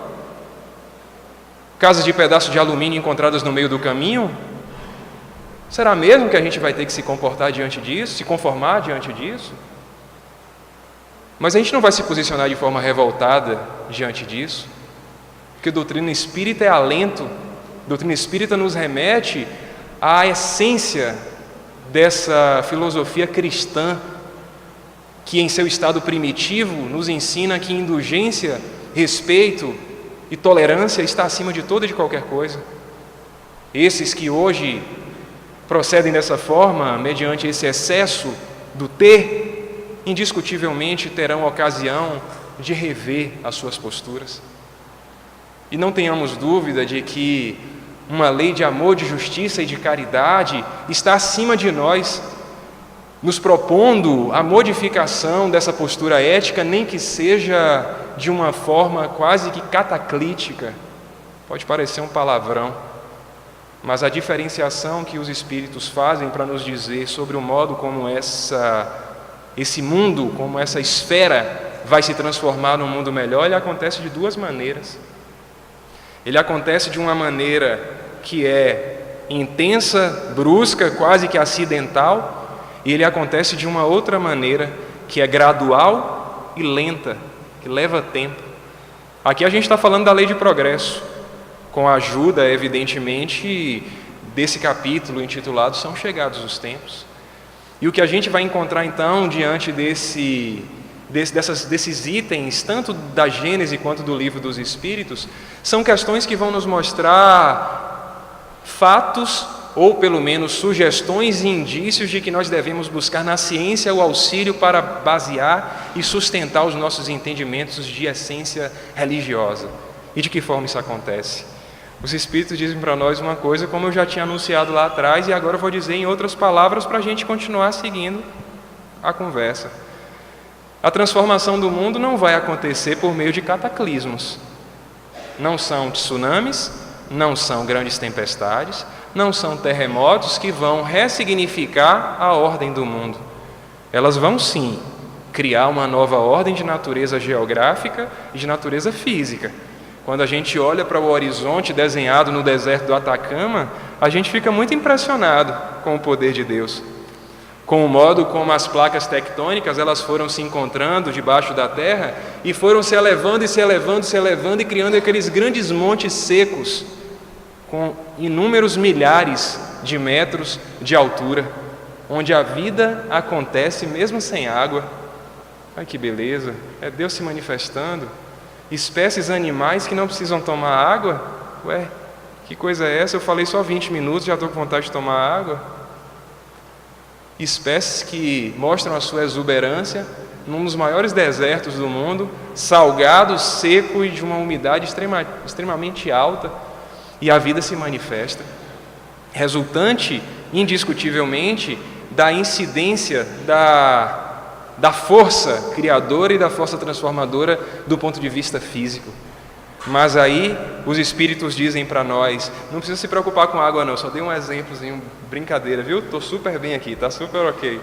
casas de pedaço de alumínio encontradas no meio do caminho? Será mesmo que a gente vai ter que se comportar diante disso, se conformar diante disso? Mas a gente não vai se posicionar de forma revoltada diante disso, porque doutrina espírita é alento, doutrina espírita nos remete à essência dessa filosofia cristã, que em seu estado primitivo nos ensina que indulgência, respeito e tolerância está acima de toda e de qualquer coisa. Esses que hoje procedem dessa forma, mediante esse excesso do ter, indiscutivelmente terão ocasião de rever as suas posturas. E não tenhamos dúvida de que uma lei de amor, de justiça e de caridade está acima de nós, nos propondo a modificação dessa postura ética, nem que seja de uma forma quase que cataclítica. Pode parecer um palavrão, mas a diferenciação que os Espíritos fazem para nos dizer sobre o modo como esse mundo, como essa esfera vai se transformar num mundo melhor, ele acontece de duas maneiras. Ele acontece de uma maneira que é intensa, brusca, quase que acidental, e ele acontece de uma outra maneira que é gradual e lenta, que leva tempo. Aqui a gente está falando da lei de progresso, com a ajuda, evidentemente, desse capítulo intitulado São Chegados os Tempos. E o que a gente vai encontrar então diante desses itens, tanto da Gênese quanto do Livro dos Espíritos, são questões que vão nos mostrar fatos, ou pelo menos sugestões e indícios de que nós devemos buscar na ciência o auxílio para basear e sustentar os nossos entendimentos de essência religiosa. E de que forma isso acontece? Os Espíritos dizem para nós uma coisa, como eu já tinha anunciado lá atrás, e agora eu vou dizer em outras palavras para a gente continuar seguindo a conversa. A transformação do mundo não vai acontecer por meio de cataclismos. Não são tsunamis, não são grandes tempestades, não são terremotos que vão ressignificar a ordem do mundo. Elas vão sim criar uma nova ordem de natureza geográfica e de natureza física. Quando a gente olha para o horizonte desenhado no deserto do Atacama, a gente fica muito impressionado com o poder de Deus, com o modo como as placas tectônicas elas foram se encontrando debaixo da terra e foram se elevando e se elevando, se elevando e criando aqueles grandes montes secos com inúmeros milhares de metros de altura, onde a vida acontece mesmo sem água. Ai, que beleza! É Deus se manifestando. Espécies animais que não precisam tomar água. Ué, que coisa é essa? Eu falei só 20 minutos, já estou com vontade de tomar água. Espécies que mostram a sua exuberância num dos maiores desertos do mundo, salgado, seco e de uma umidade extremamente alta, e a vida se manifesta, resultante, indiscutivelmente, da incidência da força criadora e da força transformadora do ponto de vista físico. Mas aí os Espíritos dizem para nós, não precisa se preocupar com água não, só dei um exemplozinho, brincadeira, viu? Estou super bem aqui, está super ok.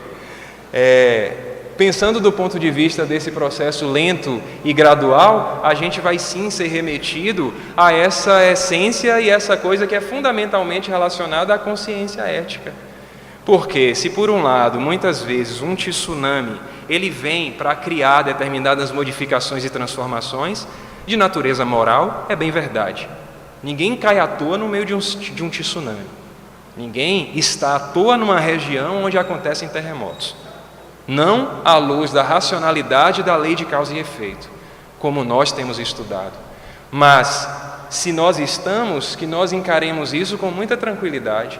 Pensando do ponto de vista desse processo lento e gradual, a gente vai sim ser remetido a essa essência e essa coisa que é fundamentalmente relacionada à consciência ética. Porque se por um lado, muitas vezes, um tsunami, ele vem para criar determinadas modificações e transformações de natureza moral, é bem verdade. Ninguém cai à toa no meio de um tsunami. Ninguém está à toa numa região onde acontecem terremotos. Não à luz da racionalidade da lei de causa e efeito, como nós temos estudado. Mas, se nós estamos, que nós encaremos isso com muita tranquilidade.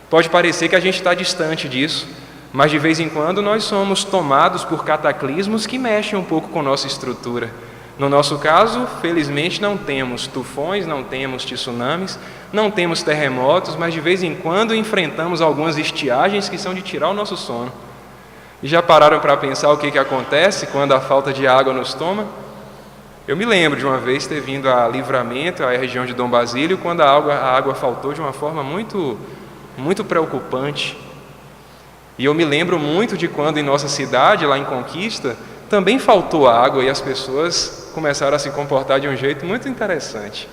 Pode parecer que a gente está distante disso, mas de vez em quando nós somos tomados por cataclismos que mexem um pouco com nossa estrutura. No nosso caso, felizmente não temos tufões, não temos tsunamis, não temos terremotos, mas de vez em quando enfrentamos algumas estiagens que são de tirar o nosso sono. E já pararam para pensar o que acontece quando a falta de água nos toma? Eu me lembro de uma vez ter vindo a Livramento, a região de Dom Basílio, quando a água faltou de uma forma muito preocupante. E eu me lembro muito de quando em nossa cidade, lá em Conquista, também faltou água e as pessoas começaram a se comportar de um jeito muito interessante.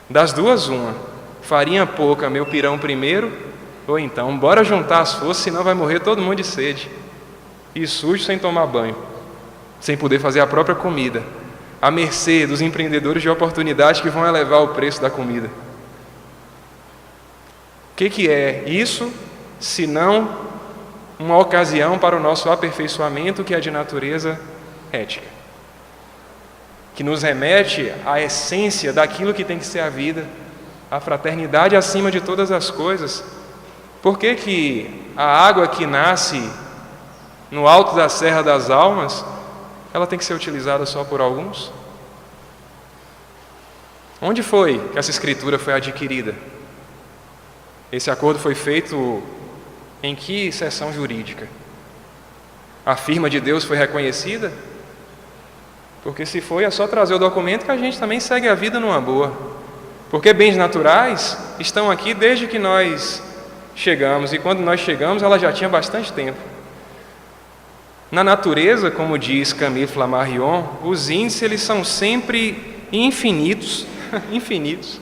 Das duas, uma: farinha pouca, meu pirão primeiro, ou então, bora juntar as forças, senão vai morrer todo mundo de sede. E sujo sem tomar banho, sem poder fazer a própria comida, à mercê dos empreendedores de oportunidade que vão elevar o preço da comida. O que é isso, se não uma ocasião para o nosso aperfeiçoamento, que é de natureza ética, que nos remete à essência daquilo que tem que ser a vida, a fraternidade acima de todas as coisas. Por que a água que nasce no alto da Serra das Almas, ela tem que ser utilizada só por alguns? Onde foi que essa escritura foi adquirida? Esse acordo foi feito em que seção jurídica? A firma de Deus foi reconhecida? Porque se foi, é só trazer o documento que a gente também segue a vida numa boa. Porque bens naturais estão aqui desde que nós chegamos, e quando nós chegamos, ela já tinha bastante tempo. Na natureza, como diz Camille Flammarion, os índices eles são sempre infinitos, infinitos.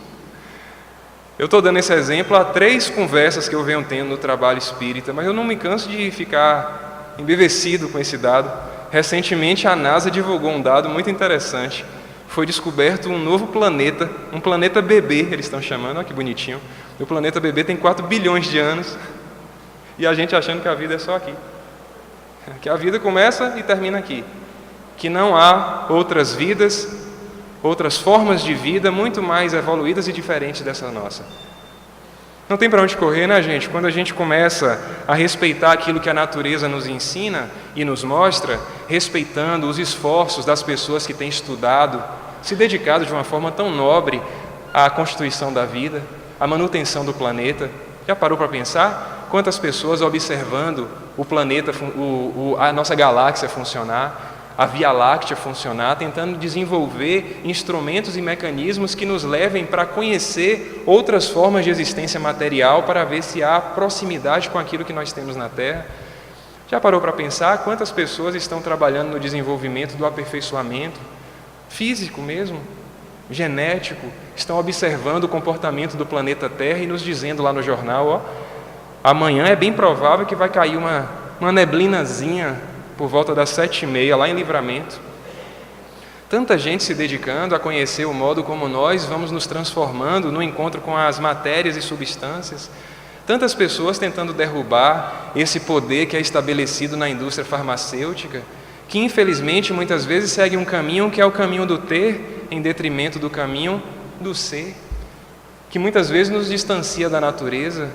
Eu estou dando esse exemplo há 3 conversas que eu venho tendo no trabalho espírita, mas eu não me canso de ficar embevecido com esse dado. Recentemente a NASA divulgou um dado muito interessante. Foi descoberto um novo planeta, um planeta bebê, eles estão chamando, olha que bonitinho. O planeta bebê tem 4 bilhões de anos, e a gente achando que a vida é só aqui. Que a vida começa e termina aqui. Que não há outras vidas, outras formas de vida muito mais evoluídas e diferentes dessa nossa. Não tem para onde correr, né, gente? Quando a gente começa a respeitar aquilo que a natureza nos ensina e nos mostra, respeitando os esforços das pessoas que têm estudado, se dedicado de uma forma tão nobre à constituição da vida, à manutenção do planeta. Já parou para pensar? Quantas pessoas observando o planeta, a nossa galáxia funcionar, a Via Láctea funcionar, tentando desenvolver instrumentos e mecanismos que nos levem para conhecer outras formas de existência material, para ver se há proximidade com aquilo que nós temos na Terra. Já parou para pensar quantas pessoas estão trabalhando no desenvolvimento do aperfeiçoamento físico mesmo, genético, estão observando o comportamento do planeta Terra e nos dizendo lá no jornal, ó, amanhã é bem provável que vai cair uma neblinazinha por volta das 7h30, lá em Livramento. Tanta gente se dedicando a conhecer o modo como nós vamos nos transformando no encontro com as matérias e substâncias. Tantas pessoas tentando derrubar esse poder que é estabelecido na indústria farmacêutica, que infelizmente muitas vezes segue um caminho que é o caminho do ter, em detrimento do caminho do ser, que muitas vezes nos distancia da natureza.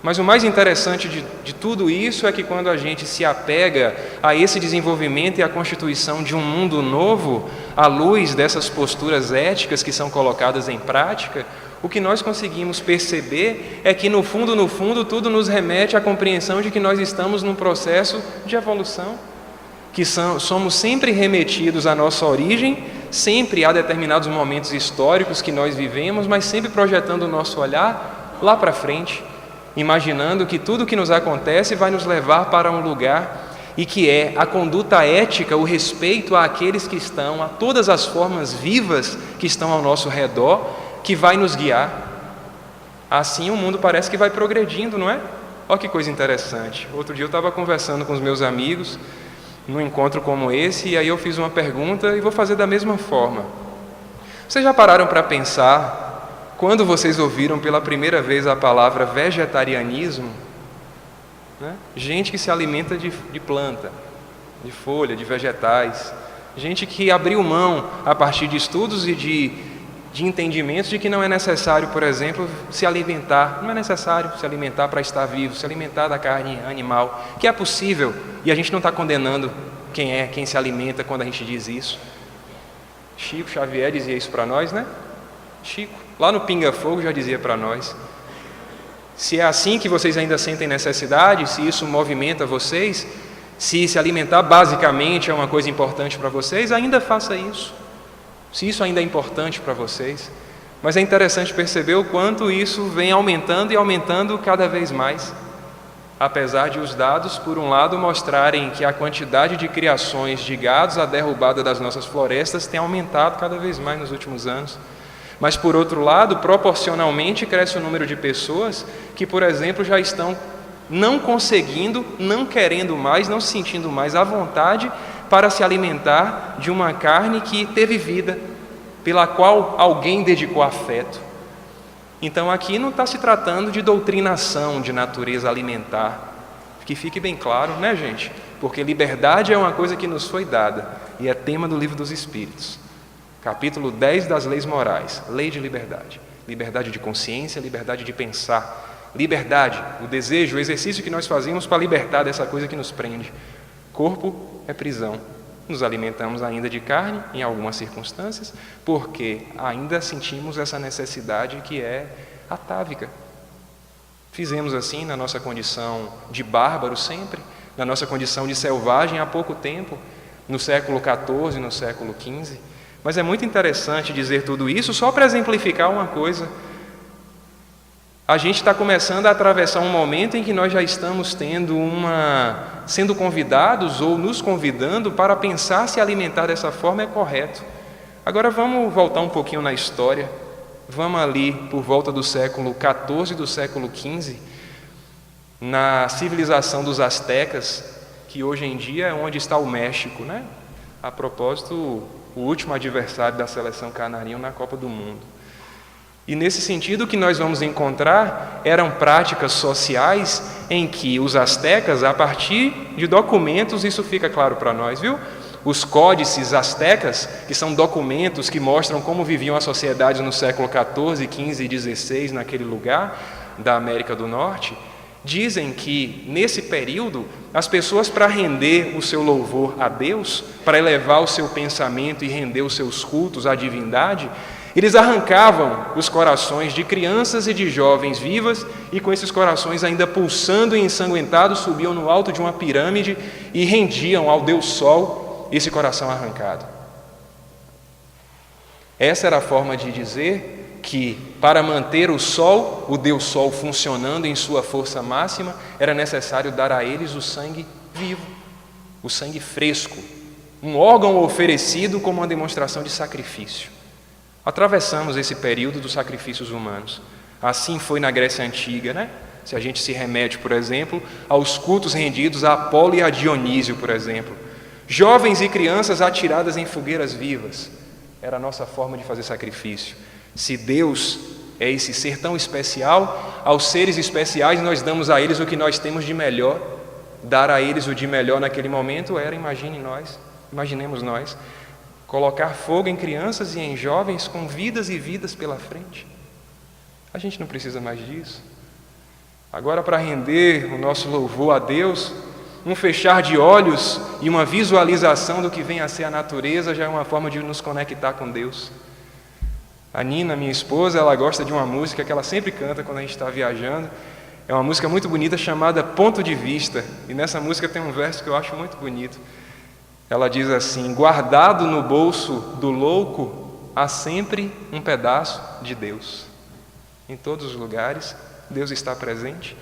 Mas o mais interessante de tudo isso é que quando a gente se apega a esse desenvolvimento e a constituição de um mundo novo, à luz dessas posturas éticas que são colocadas em prática, o que nós conseguimos perceber é que no fundo, tudo nos remete à compreensão de que nós estamos num processo de evolução, que somos sempre remetidos à nossa origem, sempre há determinados momentos históricos que nós vivemos, mas sempre projetando o nosso olhar lá para frente, imaginando que tudo o que nos acontece vai nos levar para um lugar e que é a conduta ética, o respeito àqueles que estão, a todas as formas vivas que estão ao nosso redor, que vai nos guiar. Assim o mundo parece que vai progredindo, não é? Olha que coisa interessante. Outro dia eu estava conversando com os meus amigos, num encontro como esse, e aí eu fiz uma pergunta e vou fazer da mesma forma. Vocês já pararam para pensar quando vocês ouviram pela primeira vez a palavra vegetarianismo? Né? Gente que se alimenta de planta, de folha, de vegetais. Gente que abriu mão a partir de estudos e de entendimentos de que não é necessário, por exemplo, se alimentar. Não é necessário se alimentar para estar vivo, se alimentar da carne animal, que é possível, e a gente não está condenando quem se alimenta quando a gente diz isso. Chico Xavier dizia isso para nós, né? Chico, lá no Pinga Fogo, já dizia para nós: se é assim que vocês ainda sentem necessidade, se isso movimenta vocês, se alimentar basicamente é uma coisa importante para vocês, ainda faça isso. Se isso ainda é importante para vocês. Mas é interessante perceber o quanto isso vem aumentando e aumentando cada vez mais. apesar de os dados, por um lado, mostrarem que a quantidade de criações de gados, a derrubada das nossas florestas, tem aumentado cada vez mais nos últimos anos. Mas, por outro lado, proporcionalmente, cresce o número de pessoas que, por exemplo, já estão não conseguindo, não querendo mais, não se sentindo mais à vontade para se alimentar de uma carne que teve vida, pela qual alguém dedicou afeto. Então aqui não está se tratando de doutrinação de natureza alimentar, que fique bem claro, né, gente? Porque liberdade é uma coisa que nos foi dada e é tema do Livro dos Espíritos. Capítulo 10 das Leis Morais, lei de liberdade. Liberdade de consciência, liberdade de pensar. Liberdade, o desejo, o exercício que nós fazemos para libertar dessa coisa que nos prende. Corpo é prisão. Nos alimentamos ainda de carne, em algumas circunstâncias, porque ainda sentimos essa necessidade que é atávica. Fizemos assim na nossa condição de bárbaro sempre, na nossa condição de selvagem há pouco tempo, no século XIV, no século XV. Mas é muito interessante dizer tudo isso só para exemplificar uma coisa. A gente está começando a atravessar um momento em que nós já estamos sendo convidados ou nos convidando para pensar se alimentar dessa forma é correto. Agora vamos voltar um pouquinho na história. Vamos ali por volta do século XIV e do século XV, na civilização dos astecas, que hoje em dia é onde está o México, né? A propósito, o último adversário da seleção canarinho na Copa do Mundo. E nesse sentido, o que nós vamos encontrar eram práticas sociais em que os astecas, a partir de documentos, isso fica claro para nós, viu? Os códices astecas, que são documentos que mostram como viviam as sociedades no século XIV, XV e XVI naquele lugar da América do Norte, dizem que nesse período as pessoas, para render o seu louvor a Deus, para elevar o seu pensamento e render os seus cultos à divindade, eles arrancavam os corações de crianças e de jovens vivas e com esses corações ainda pulsando e ensanguentados subiam no alto de uma pirâmide e rendiam ao Deus Sol esse coração arrancado. Essa era a forma de dizer que para manter o Sol, o Deus Sol funcionando em sua força máxima, era necessário dar a eles o sangue vivo, o sangue fresco, um órgão oferecido como uma demonstração de sacrifício. Atravessamos esse período dos sacrifícios humanos. Assim foi na Grécia Antiga, né? Se a gente se remete, por exemplo, aos cultos rendidos a Apolo e a Dionísio, por exemplo. Jovens e crianças atiradas em fogueiras vivas. Era a nossa forma de fazer sacrifício. Se Deus é esse ser tão especial, aos seres especiais nós damos a eles o que nós temos de melhor. Dar a eles o de melhor naquele momento era, imaginemos nós, colocar fogo em crianças e em jovens com vidas e vidas pela frente. A gente não precisa mais disso. Agora, para render o nosso louvor a Deus, um fechar de olhos e uma visualização do que vem a ser a natureza já é uma forma de nos conectar com Deus. A Nina, minha esposa, ela gosta de uma música que ela sempre canta quando a gente está viajando. É uma música muito bonita chamada Ponto de Vista. E nessa música tem um verso que eu acho muito bonito. Ela diz assim: guardado no bolso do louco há sempre um pedaço de Deus. Em todos os lugares, Deus está presente.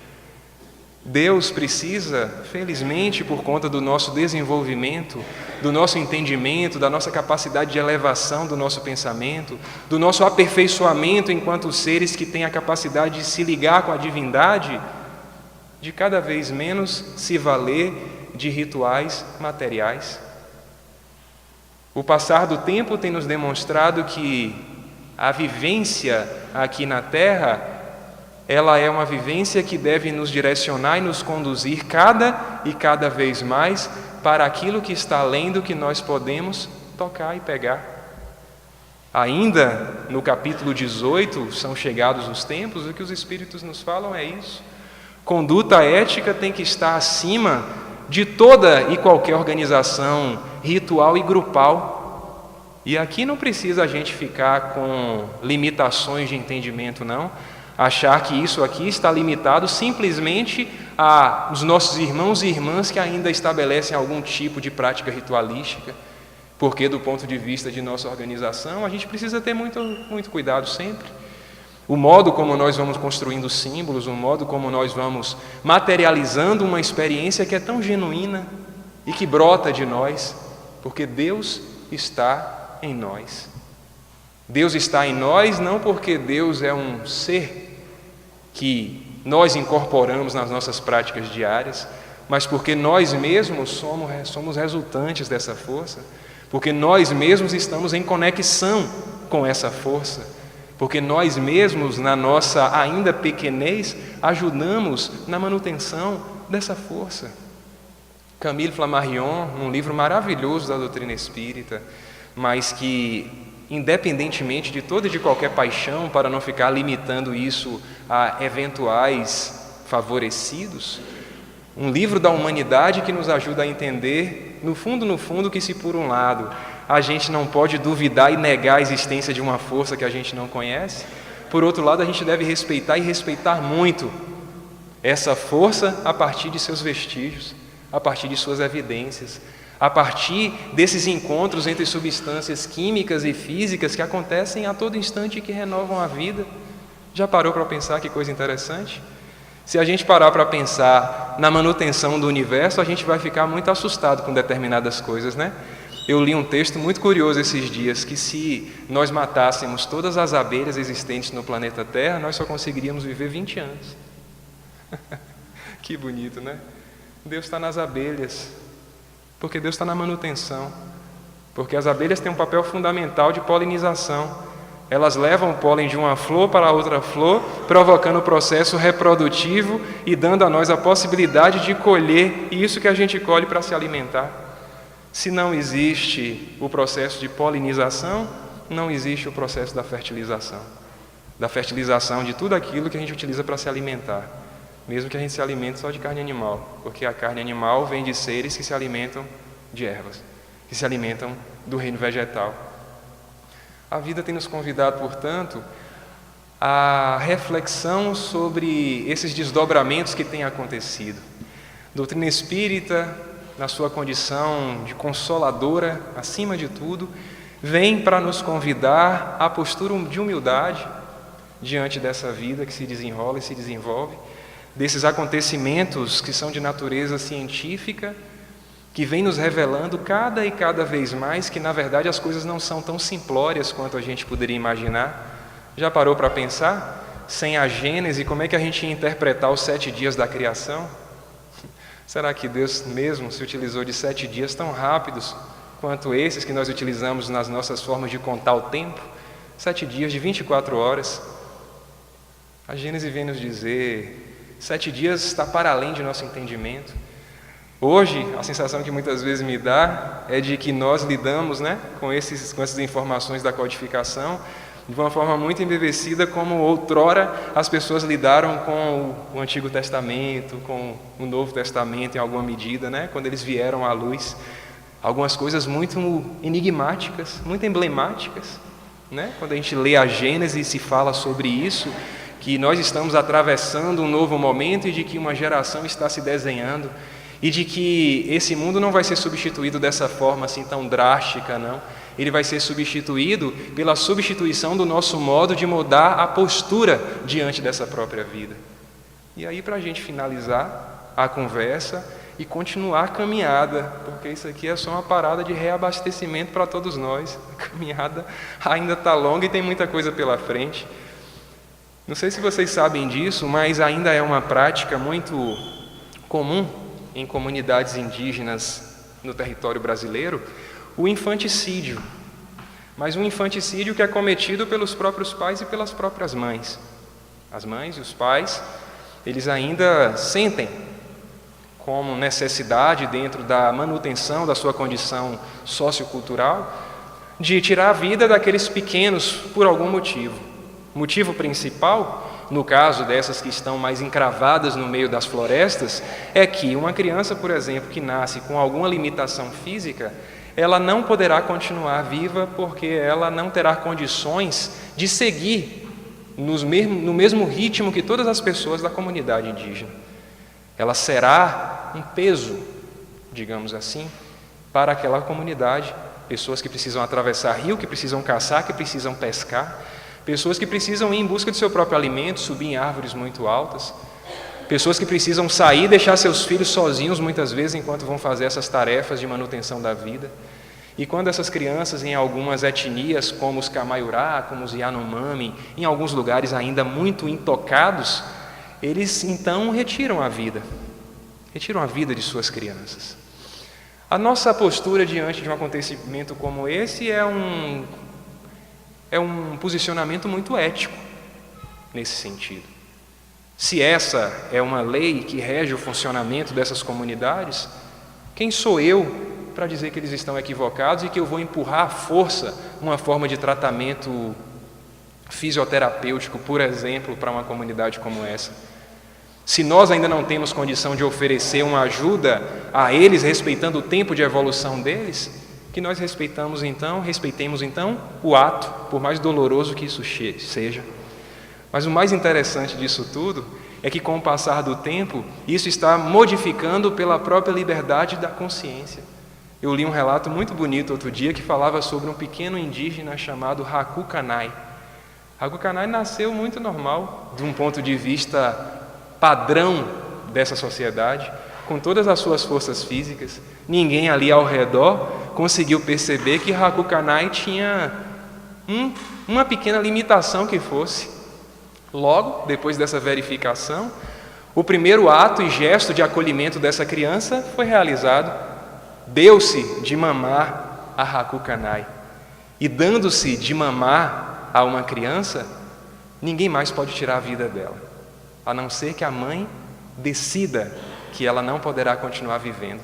Deus precisa, felizmente, por conta do nosso desenvolvimento, do nosso entendimento, da nossa capacidade de elevação do nosso pensamento, do nosso aperfeiçoamento enquanto seres que têm a capacidade de se ligar com a divindade, de cada vez menos se valer de rituais materiais. O passar do tempo tem nos demonstrado que a vivência aqui na Terra, ela é uma vivência que deve nos direcionar e nos conduzir cada vez mais para aquilo que está além do que nós podemos tocar e pegar. Ainda no capítulo 18, são chegados os tempos, o que os Espíritos nos falam é isso. Conduta ética tem que estar acima de toda e qualquer organização ritual e grupal. E aqui não precisa a gente ficar com limitações de entendimento, não. Achar que isso aqui está limitado simplesmente aos nossos irmãos e irmãs que ainda estabelecem algum tipo de prática ritualística, porque do ponto de vista de nossa organização, a gente precisa ter muito cuidado sempre. O modo como nós vamos construindo símbolos, o modo como nós vamos materializando uma experiência que é tão genuína e que brota de nós, porque Deus está em nós. Deus está em nós não porque Deus é um ser que nós incorporamos nas nossas práticas diárias, mas porque nós mesmos somos resultantes dessa força, porque nós mesmos estamos em conexão com essa força, porque nós mesmos, na nossa ainda pequenez, ajudamos na manutenção dessa força. Camille Flammarion, num livro maravilhoso da doutrina espírita, mas que, independentemente de toda e de qualquer paixão, para não ficar limitando isso a eventuais favorecidos, um livro da humanidade que nos ajuda a entender, no fundo, que se por um lado a gente não pode duvidar e negar a existência de uma força que a gente não conhece, por outro lado a gente deve respeitar e respeitar muito essa força a partir de seus vestígios, a partir de suas evidências, a partir desses encontros entre substâncias químicas e físicas que acontecem a todo instante e que renovam a vida. Já parou para pensar que coisa interessante? Se a gente parar para pensar na manutenção do universo, a gente vai ficar muito assustado com determinadas coisas, né? Eu li um texto muito curioso esses dias, que se nós matássemos todas as abelhas existentes no planeta Terra, nós só conseguiríamos viver 20 anos. Que bonito, né? Deus está nas abelhas, porque Deus está na manutenção, porque as abelhas têm um papel fundamental de polinização. Elas levam o pólen de uma flor para outra flor, provocando o processo reprodutivo e dando a nós a possibilidade de colher isso que a gente colhe para se alimentar. Se não existe o processo de polinização, não existe o processo da fertilização de tudo aquilo que a gente utiliza para se alimentar, mesmo que a gente se alimente só de carne animal, porque a carne animal vem de seres que se alimentam de ervas, que se alimentam do reino vegetal. A vida tem nos convidado, portanto, a reflexão sobre esses desdobramentos que têm acontecido. A doutrina espírita, na sua condição de consoladora, acima de tudo, vem para nos convidar à postura de humildade diante dessa vida que se desenrola e se desenvolve, desses acontecimentos que são de natureza científica, que vem nos revelando cada vez mais que, na verdade, as coisas não são tão simplórias quanto a gente poderia imaginar. Já parou para pensar? Sem a Gênese, como é que a gente ia interpretar os 7 dias da criação? Será que Deus mesmo se utilizou de 7 dias tão rápidos quanto esses que nós utilizamos nas nossas formas de contar o tempo? 7 dias de 24 horas. A Gênese vem nos dizer, 7 dias está para além de nosso entendimento. Hoje, a sensação que muitas vezes me dá é de que nós lidamos, com essas informações da codificação de uma forma muito embevecida, como outrora as pessoas lidaram com o Antigo Testamento, com o Novo Testamento em alguma medida, quando eles vieram à luz. Algumas coisas muito enigmáticas, muito emblemáticas, quando a gente lê a Gênesis e se fala sobre isso, que nós estamos atravessando um novo momento e de que uma geração está se desenhando, e de que esse mundo não vai ser substituído dessa forma assim tão drástica, não. Ele vai ser substituído pela substituição do nosso modo de mudar a postura diante dessa própria vida. E aí, para a gente finalizar a conversa e continuar a caminhada, porque isso aqui é só uma parada de reabastecimento para todos nós. A caminhada ainda está longa e tem muita coisa pela frente. Não sei se vocês sabem disso, mas ainda é uma prática muito comum em comunidades indígenas no território brasileiro, o infanticídio. Mas um infanticídio que é cometido pelos próprios pais e pelas próprias mães. As mães e os pais, eles ainda sentem como necessidade, dentro da manutenção da sua condição sociocultural, de tirar a vida daqueles pequenos por algum motivo. O motivo principal, no caso dessas que estão mais encravadas no meio das florestas, é que uma criança, por exemplo, que nasce com alguma limitação física, ela não poderá continuar viva porque ela não terá condições de seguir no mesmo ritmo que todas as pessoas da comunidade indígena. Ela será um peso, digamos assim, para aquela comunidade, pessoas que precisam atravessar rio, que precisam caçar, que precisam pescar, pessoas que precisam ir em busca do seu próprio alimento, subir em árvores muito altas, pessoas que precisam sair e deixar seus filhos sozinhos muitas vezes enquanto vão fazer essas tarefas de manutenção da vida. E quando essas crianças, em algumas etnias, como os Kamaiurá, como os Yanomami, em alguns lugares ainda muito intocados, eles então retiram a vida de suas crianças. A nossa postura diante de um acontecimento como esse é um posicionamento muito ético nesse sentido. Se essa é uma lei que rege o funcionamento dessas comunidades, quem sou eu para dizer que eles estão equivocados e que eu vou empurrar à força uma forma de tratamento fisioterapêutico, por exemplo, para uma comunidade como essa? Se nós ainda não temos condição de oferecer uma ajuda a eles, respeitando o tempo de evolução deles, que nós respeitemos então o ato, por mais doloroso que isso seja. Mas o mais interessante disso tudo é que, com o passar do tempo, isso está modificando pela própria liberdade da consciência. Eu li um relato muito bonito outro dia que falava sobre um pequeno indígena chamado Haku Kanai. Haku Kanai nasceu muito normal, de um ponto de vista padrão dessa sociedade, com todas as suas forças físicas. Ninguém ali ao redor conseguiu perceber que Haku Kanai tinha uma pequena limitação que fosse. Logo, depois dessa verificação, o primeiro ato e gesto de acolhimento dessa criança foi realizado. Deu-se de mamar a Haku Kanai. E dando-se de mamar a uma criança, ninguém mais pode tirar a vida dela, a não ser que a mãe decida que ela não poderá continuar vivendo.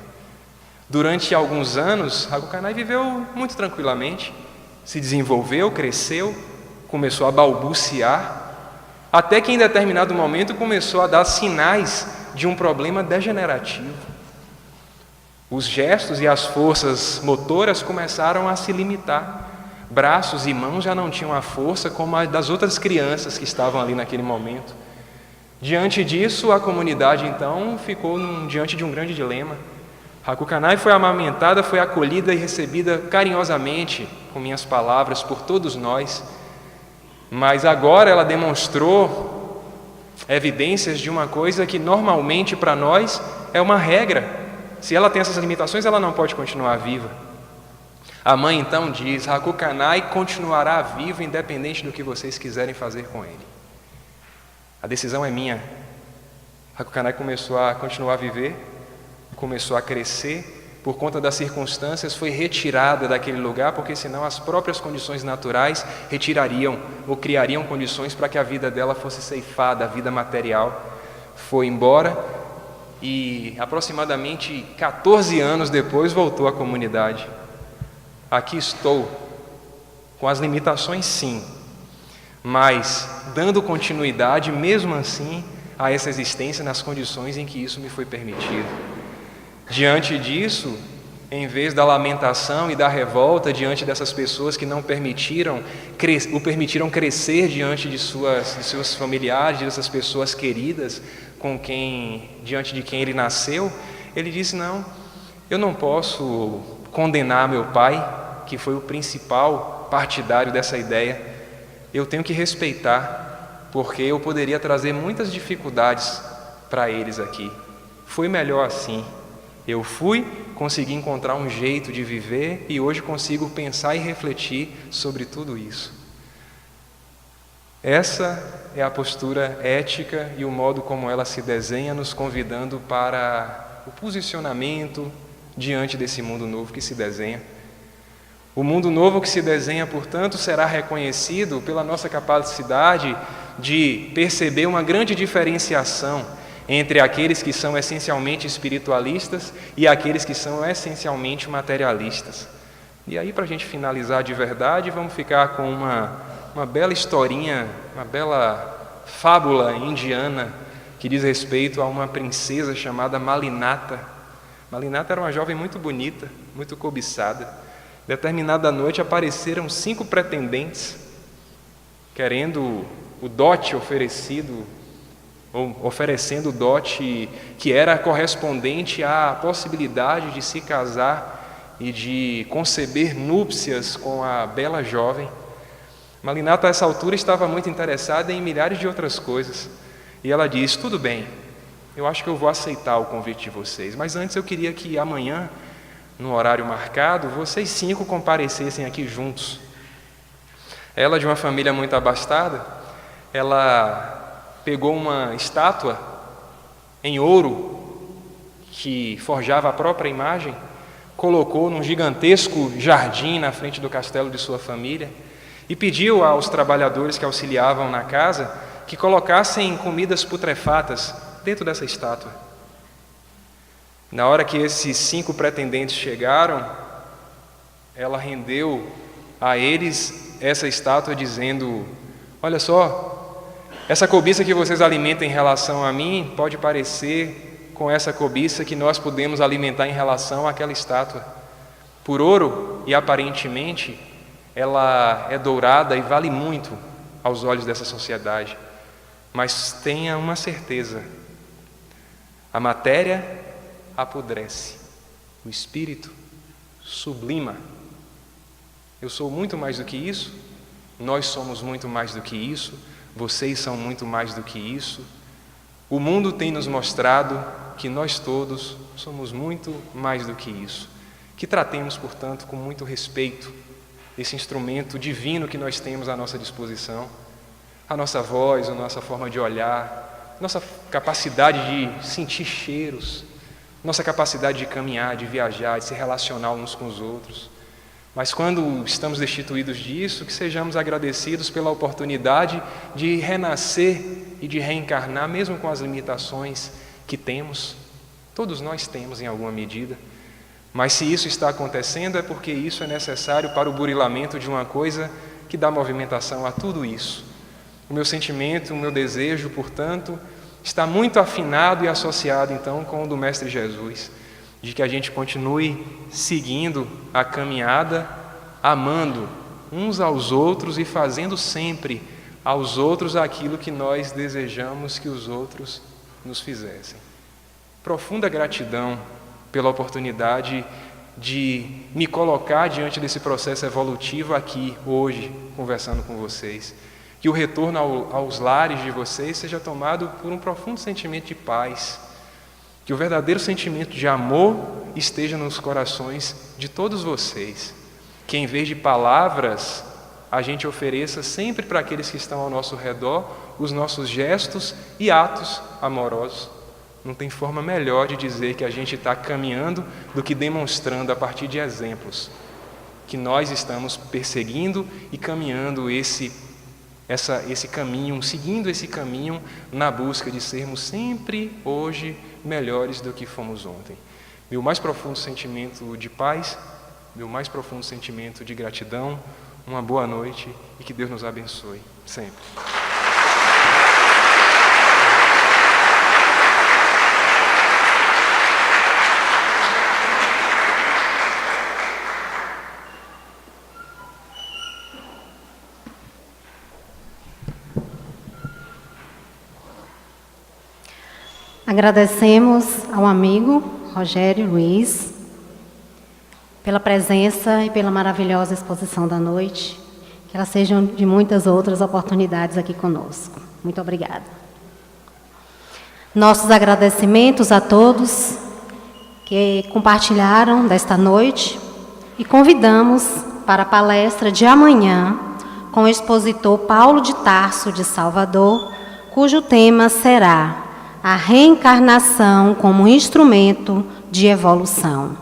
Durante alguns anos, Haku Kanai viveu muito tranquilamente, se desenvolveu, cresceu, começou a balbuciar, até que em determinado momento começou a dar sinais de um problema degenerativo. Os gestos e as forças motoras começaram a se limitar. Braços e mãos já não tinham a força como a das outras crianças que estavam ali naquele momento. Diante disso, a comunidade então ficou diante de um grande dilema. Haku Kanai foi amamentada, foi acolhida e recebida carinhosamente, com minhas palavras, por todos nós. Mas agora ela demonstrou evidências de uma coisa que normalmente para nós é uma regra. Se ela tem essas limitações, ela não pode continuar viva. A mãe então diz: Haku Kanai continuará vivo independente do que vocês quiserem fazer com ele. A decisão é minha. Haku Kanai começou a continuar a viver, começou a crescer. Por conta das circunstâncias, foi retirada daquele lugar, porque senão as próprias condições naturais retirariam ou criariam condições para que a vida dela fosse ceifada, a vida material. Foi embora e aproximadamente 14 anos depois voltou à comunidade. Aqui estou, com as limitações sim, mas dando continuidade mesmo assim a essa existência nas condições em que isso me foi permitido. Diante disso, em vez da lamentação e da revolta diante dessas pessoas que não o permitiram crescer diante de seus familiares, dessas pessoas queridas diante de quem ele nasceu, ele disse: não, eu não posso condenar meu pai, que foi o principal partidário dessa ideia. Eu tenho que respeitar, porque eu poderia trazer muitas dificuldades para eles aqui. Foi melhor assim. Eu consegui encontrar um jeito de viver e hoje consigo pensar e refletir sobre tudo isso. Essa é a postura ética e o modo como ela se desenha, nos convidando para o posicionamento diante desse mundo novo que se desenha. O mundo novo que se desenha, portanto, será reconhecido pela nossa capacidade de perceber uma grande diferenciação entre aqueles que são essencialmente espiritualistas e aqueles que são essencialmente materialistas. E aí, para a gente finalizar de verdade, vamos ficar com uma bela historinha, uma bela fábula indiana que diz respeito a uma princesa chamada Malinata. Malinata era uma jovem muito bonita, muito cobiçada. Determinada noite apareceram 5 pretendentes, querendo o dote oferecido, ou oferecendo o dote que era correspondente à possibilidade de se casar e de conceber núpcias com a bela jovem. Malinata, a essa altura, estava muito interessada em milhares de outras coisas. E ela disse: tudo bem, eu acho que eu vou aceitar o convite de vocês, mas antes eu queria que amanhã, no horário marcado, vocês 5 comparecessem aqui juntos. Ela, de uma família muito abastada, ela pegou uma estátua em ouro que forjava a própria imagem, colocou num gigantesco jardim na frente do castelo de sua família e pediu aos trabalhadores que auxiliavam na casa que colocassem comidas putrefatas dentro dessa estátua. Na hora que esses 5 pretendentes chegaram, ela rendeu a eles essa estátua dizendo: olha só, essa cobiça que vocês alimentam em relação a mim pode parecer com essa cobiça que nós podemos alimentar em relação àquela estátua. Por ouro, e aparentemente, ela é dourada e vale muito aos olhos dessa sociedade. Mas tenha uma certeza: a matéria apodrece, o espírito sublima. Eu sou muito mais do que isso, nós somos muito mais do que isso, vocês são muito mais do que isso. O mundo tem nos mostrado que nós todos somos muito mais do que isso. Que tratemos, portanto, com muito respeito esse instrumento divino que nós temos à nossa disposição, a nossa voz, a nossa forma de olhar, nossa capacidade de sentir cheiros, nossa capacidade de caminhar, de viajar, de se relacionar uns com os outros. Mas quando estamos destituídos disso, que sejamos agradecidos pela oportunidade de renascer e de reencarnar, mesmo com as limitações que temos. Todos nós temos em alguma medida. Mas se isso está acontecendo, é porque isso é necessário para o burilamento de uma coisa que dá movimentação a tudo isso. O meu sentimento, o meu desejo, portanto, está muito afinado e associado, então, com o do Mestre Jesus, de que a gente continue seguindo a caminhada, amando uns aos outros e fazendo sempre aos outros aquilo que nós desejamos que os outros nos fizessem. Profunda gratidão pela oportunidade de me colocar diante desse processo evolutivo aqui, hoje, conversando com vocês. Que o retorno aos lares de vocês seja tomado por um profundo sentimento de paz. Que o verdadeiro sentimento de amor esteja nos corações de todos vocês. Que em vez de palavras, a gente ofereça sempre para aqueles que estão ao nosso redor os nossos gestos e atos amorosos. Não tem forma melhor de dizer que a gente está caminhando do que demonstrando a partir de exemplos que nós estamos perseguindo e caminhando esse caminho, seguindo esse caminho na busca de sermos sempre hoje melhores do que fomos ontem. Meu mais profundo sentimento de paz, meu mais profundo sentimento de gratidão, uma boa noite e que Deus nos abençoe sempre. Agradecemos ao amigo Rogério Luiz pela presença e pela maravilhosa exposição da noite. Que elas sejam de muitas outras oportunidades aqui conosco. Muito obrigada. Nossos agradecimentos a todos que compartilharam desta noite e convidamos para a palestra de amanhã com o expositor Paulo de Tarso, de Salvador, cujo tema será a reencarnação como instrumento de evolução.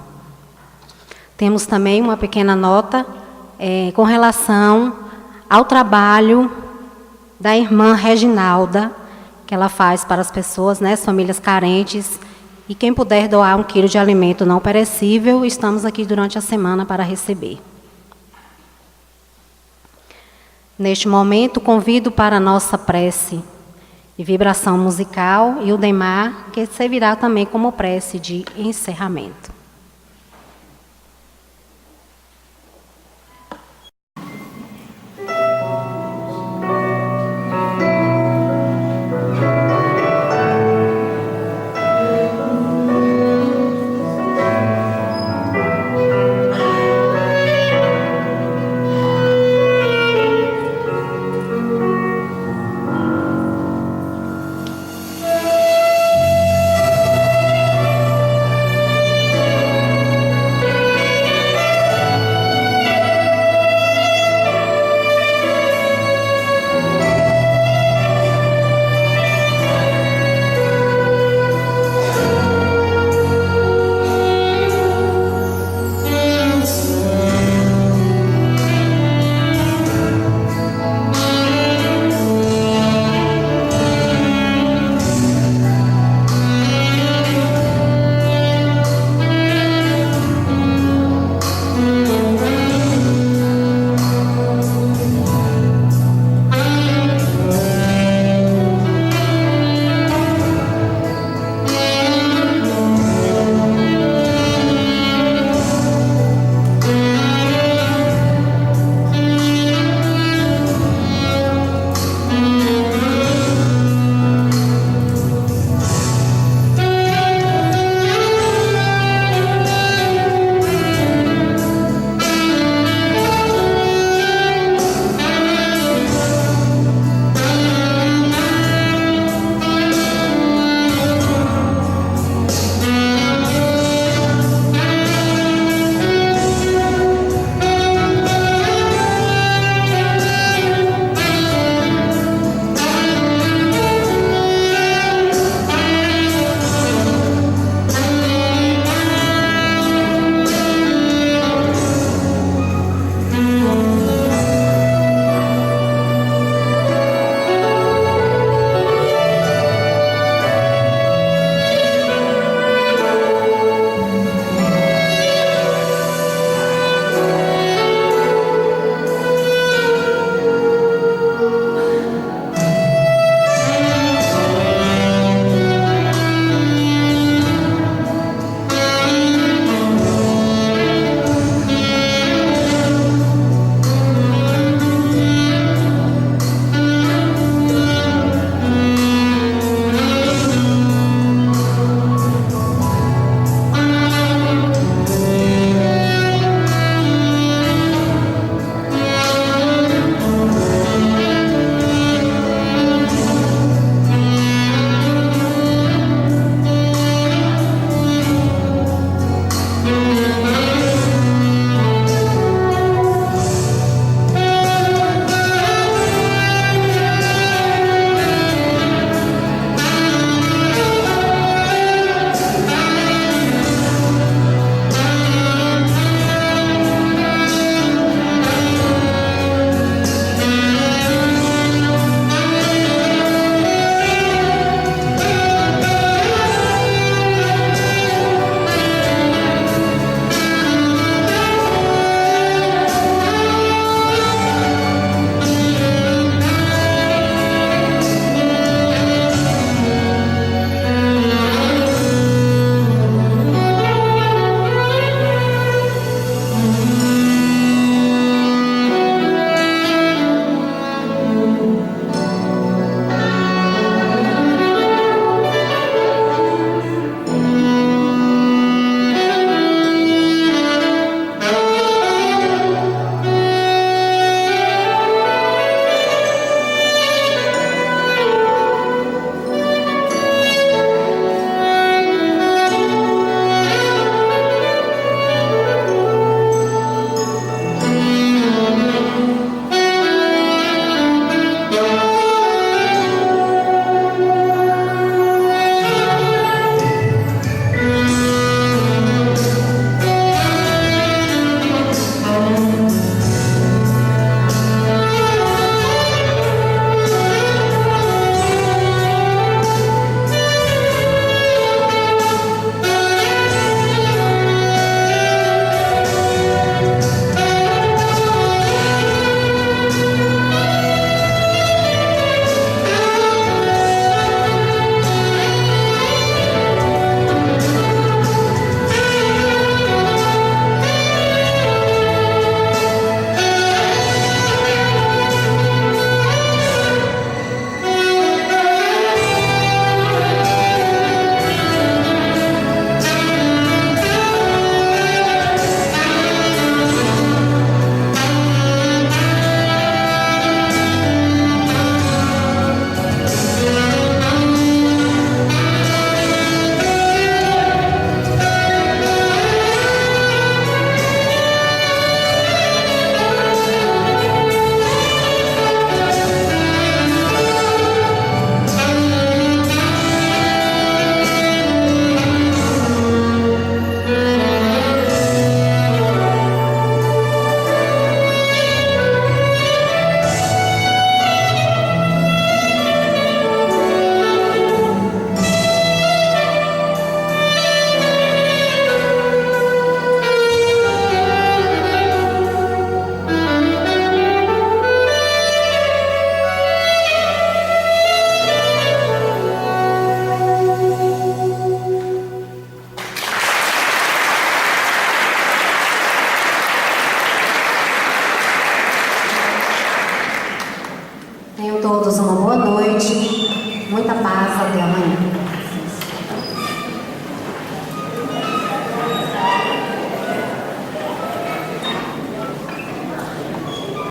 Temos também uma pequena nota com relação ao trabalho da irmã Reginalda, que ela faz para as pessoas, as famílias carentes, e quem puder doar 1 quilo de alimento não perecível, estamos aqui durante a semana para receber. Neste momento, convido para a nossa prece de vibração musical e o Demar, que servirá também como prece de encerramento. todos uma boa noite, muita paz, até amanhã.